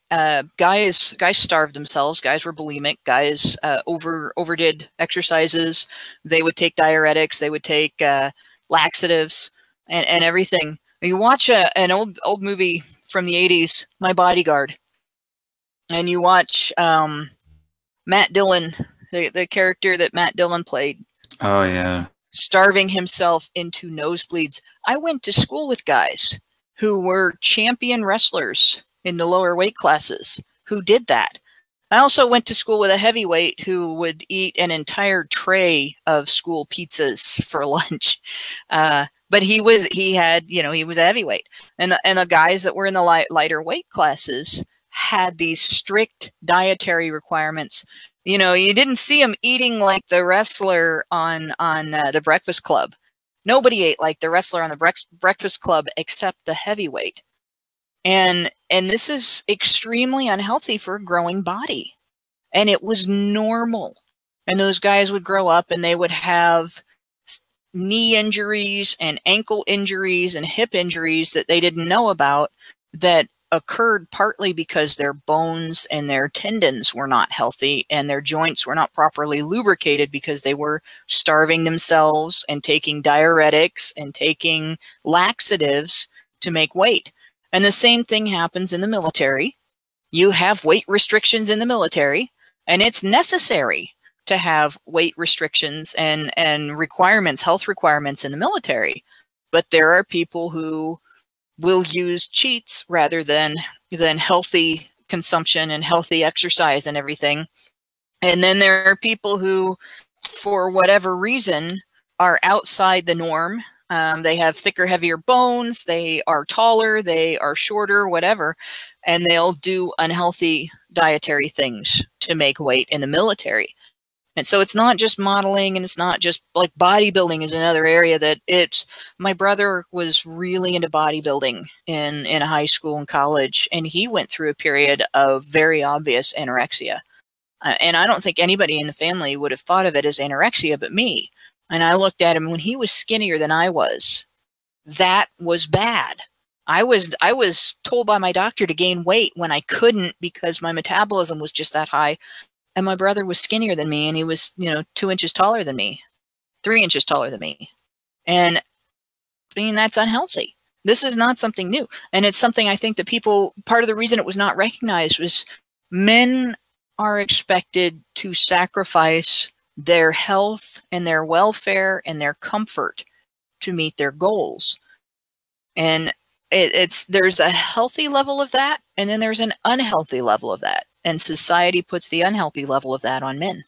Speaker 4: Guys starved themselves. Guys were bulimic. Guys overdid exercises. They would take diuretics. They would take laxatives and everything. You watch an old movie from the 80s, My Bodyguard, and you watch Matt Dillon, the character that Matt Dillon played.
Speaker 3: Oh yeah,
Speaker 4: starving himself into nosebleeds. I went to school with guys who were champion wrestlers in the lower weight classes who did that. I also went to school with a heavyweight who would eat an entire tray of school pizzas for lunch. But he was a heavyweight. And the guys that were in the lighter weight classes had these strict dietary requirements. You didn't see him eating like the wrestler on the Breakfast Club. Nobody ate like the wrestler on the Breakfast Club except the heavyweight. And this is extremely unhealthy for a growing body. And it was normal. And those guys would grow up and they would have knee injuries and ankle injuries and hip injuries that they didn't know about that occurred partly because their bones and their tendons were not healthy and their joints were not properly lubricated because they were starving themselves and taking diuretics and taking laxatives to make weight. And the same thing happens in the military. You have weight restrictions in the military, and it's necessary to have weight restrictions and requirements, health requirements in the military. But there are people who will use cheats rather than healthy consumption and healthy exercise and everything. And then there are people who, for whatever reason, are outside the norm. They have thicker, heavier bones, they are taller, they are shorter, whatever, and they'll do unhealthy dietary things to make weight in the military. And so it's not just modeling, and it's not just like bodybuilding is another area that my brother was really into bodybuilding in high school and college, and he went through a period of very obvious anorexia. And I don't think anybody in the family would have thought of it as anorexia but me. And I looked at him when he was skinnier than I was. That was bad. I was told by my doctor to gain weight when I couldn't because my metabolism was just that high. And my brother was skinnier than me, and he was, 2 inches taller than me, 3 inches taller than me. And I mean, that's unhealthy. This is not something new. And it's something I think that part of the reason it was not recognized was men are expected to sacrifice their health and their welfare and their comfort to meet their goals. And there's a healthy level of that, and then there's an unhealthy level of that. And society puts the unhealthy level of that on men.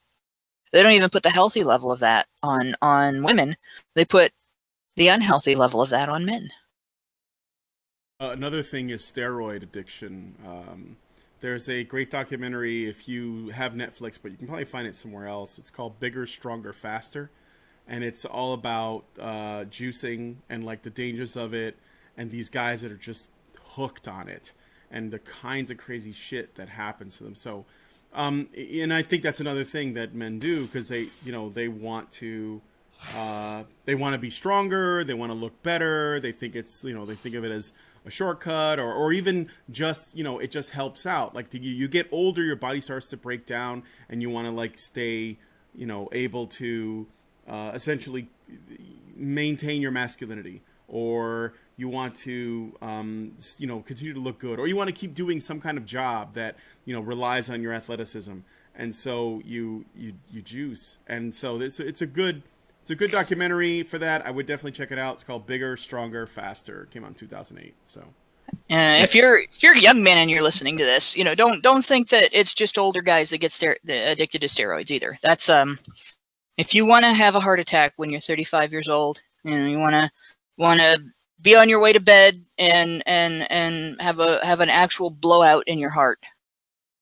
Speaker 4: They don't even put the healthy level of that on women. They put the unhealthy level of that on men.
Speaker 1: Another thing is steroid addiction. There's a great documentary, if you have Netflix, but you can probably find it somewhere else. It's called Bigger, Stronger, Faster. And it's all about juicing and like the dangers of it, and these guys that are just hooked on it, and the kinds of crazy shit that happens to them. So, and I think that's another thing that men do, because they want to be stronger, they want to look better, they think it's, they think of it as a shortcut, or even just, it just helps out. Like you get older, your body starts to break down, and you want to like stay, able to essentially maintain your masculinity, or you want to, continue to look good, or you want to keep doing some kind of job that, relies on your athleticism. And so you juice. And so it's a good documentary for that. I would definitely check it out. It's called Bigger, Stronger, Faster. It came out in 2008. So.
Speaker 4: If you're a young man and you're listening to this, don't think that it's just older guys that get addicted to steroids either. That's if you want to have a heart attack when you're 35 years old, you want to be on your way to bed and have an actual blowout in your heart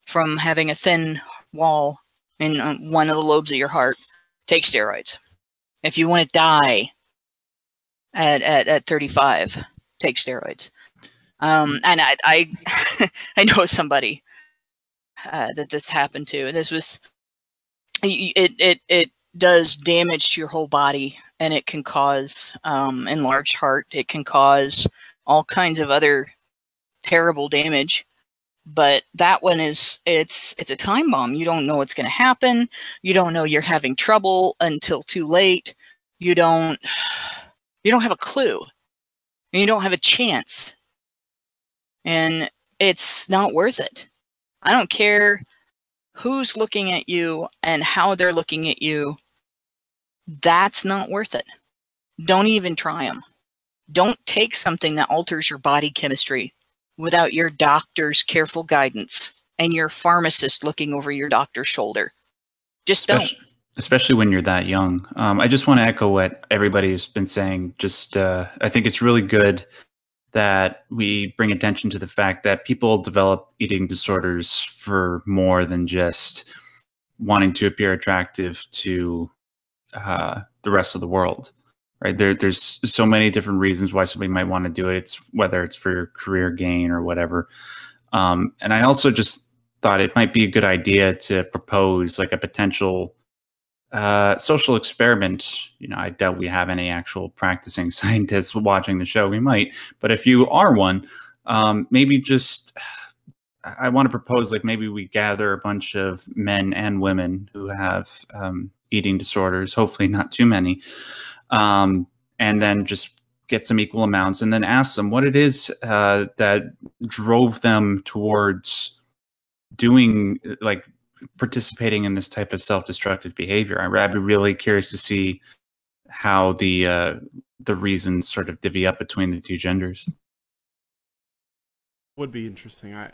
Speaker 4: from having a thin wall in one of the lobes of your heart, take steroids. If you want to die at 35, take steroids. And I I know somebody that this happened to, and this was it does damage to your whole body, and it can cause enlarged heart. It can cause all kinds of other terrible damage. But that one it's a time bomb. You don't know what's going to happen. You don't know you're having trouble until too late. You don't have a clue. And you don't have a chance. And it's not worth it. I don't care who's looking at you and how they're looking at you. That's not worth it. Don't even try them. Don't take something that alters your body chemistry without your doctor's careful guidance and your pharmacist looking over your doctor's shoulder. Just don't.
Speaker 3: Especially when you're that young. I just want to echo what everybody's been saying. I think it's really good that we bring attention to the fact that people develop eating disorders for more than just wanting to appear attractive to the rest of the world, right? There's so many different reasons why somebody might want to do it. It's whether it's for career gain or whatever. And I also just thought it might be a good idea to propose like a potential social experiment. I doubt we have any actual practicing scientists watching the show. We might, but if you are one, maybe I want to propose like maybe we gather a bunch of men and women who have eating disorders, hopefully not too many, and then just get some equal amounts and then ask them what it is that drove them towards doing, like participating in this type of self-destructive behavior. I'd be really curious to see how the reasons sort of divvy up between the two genders.
Speaker 1: Would be interesting. I'd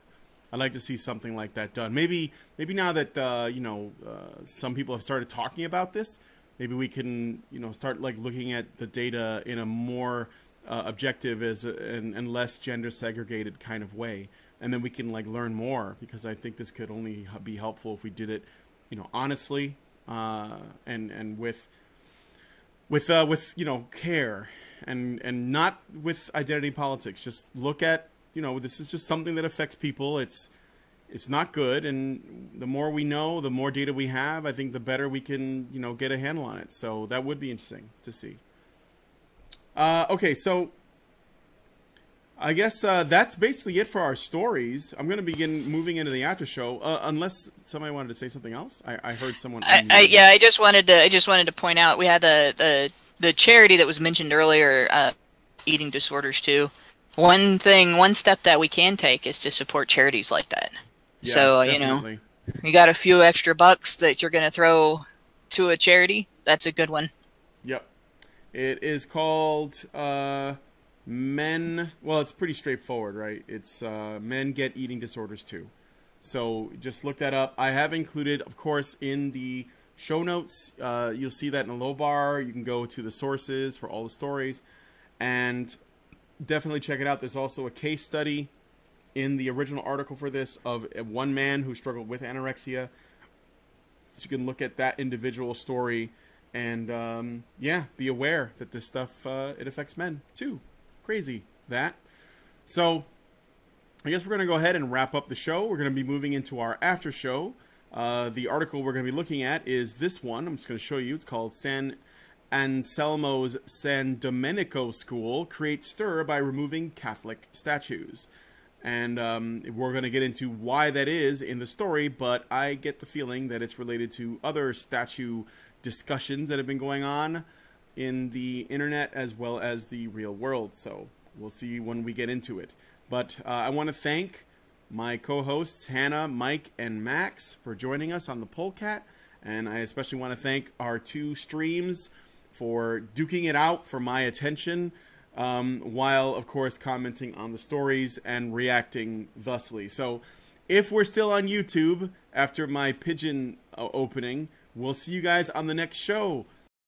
Speaker 1: like to see something like that done. Maybe now that some people have started talking about this, maybe we can start like looking at the data in a more objective and less gender segregated kind of way, and then we can like learn more, because I think this could only be helpful if we did it honestly and with care and not with identity politics. Just look at this is just something that affects people. It's not good, and the more we know, the more data we have, I think the better we can get a handle on it. So that would be interesting to see. Okay, so I guess that's basically it for our stories. I'm going to begin moving into the after show, unless somebody wanted to say something else. I heard someone.
Speaker 4: I just wanted to point out we had the charity that was mentioned earlier, eating disorders too. One step that we can take is to support charities like that.
Speaker 1: Yeah,
Speaker 4: so
Speaker 1: definitely.
Speaker 4: You got a few extra bucks that you're going to throw to a charity. That's a good one.
Speaker 1: Yep. It is called Men. Well, it's pretty straightforward, right? It's Men Get Eating Disorders Too. So just look that up. I have included, of course, in the show notes. You'll see that in the low bar. You can go to the sources for all the stories, and definitely check it out. There's also a case study in the original article for this of one man who struggled with anorexia. So you can look at that individual story and, yeah, be aware that this stuff, it affects men too. Crazy that. So I guess we're going to go ahead and wrap up the show. We're going to be moving into our after show. The article we're going to be looking at is this one. I'm just going to show you. It's called San Anselmo's San Domenico School Creates Stir by Removing Catholic Statues. And we're going to get into why that is in the story, but I get the feeling that it's related to other statue discussions that have been going on in the internet as well as the real world. So we'll see when we get into it. But I want to thank my co-hosts Hannah, Mike, and Max for joining us on the Polecat. And I especially want to thank our two streams for duking it out for my attention, while, of course, commenting on the stories and reacting thusly. So if we're still on YouTube after my pigeon opening, we'll see you guys on the next show.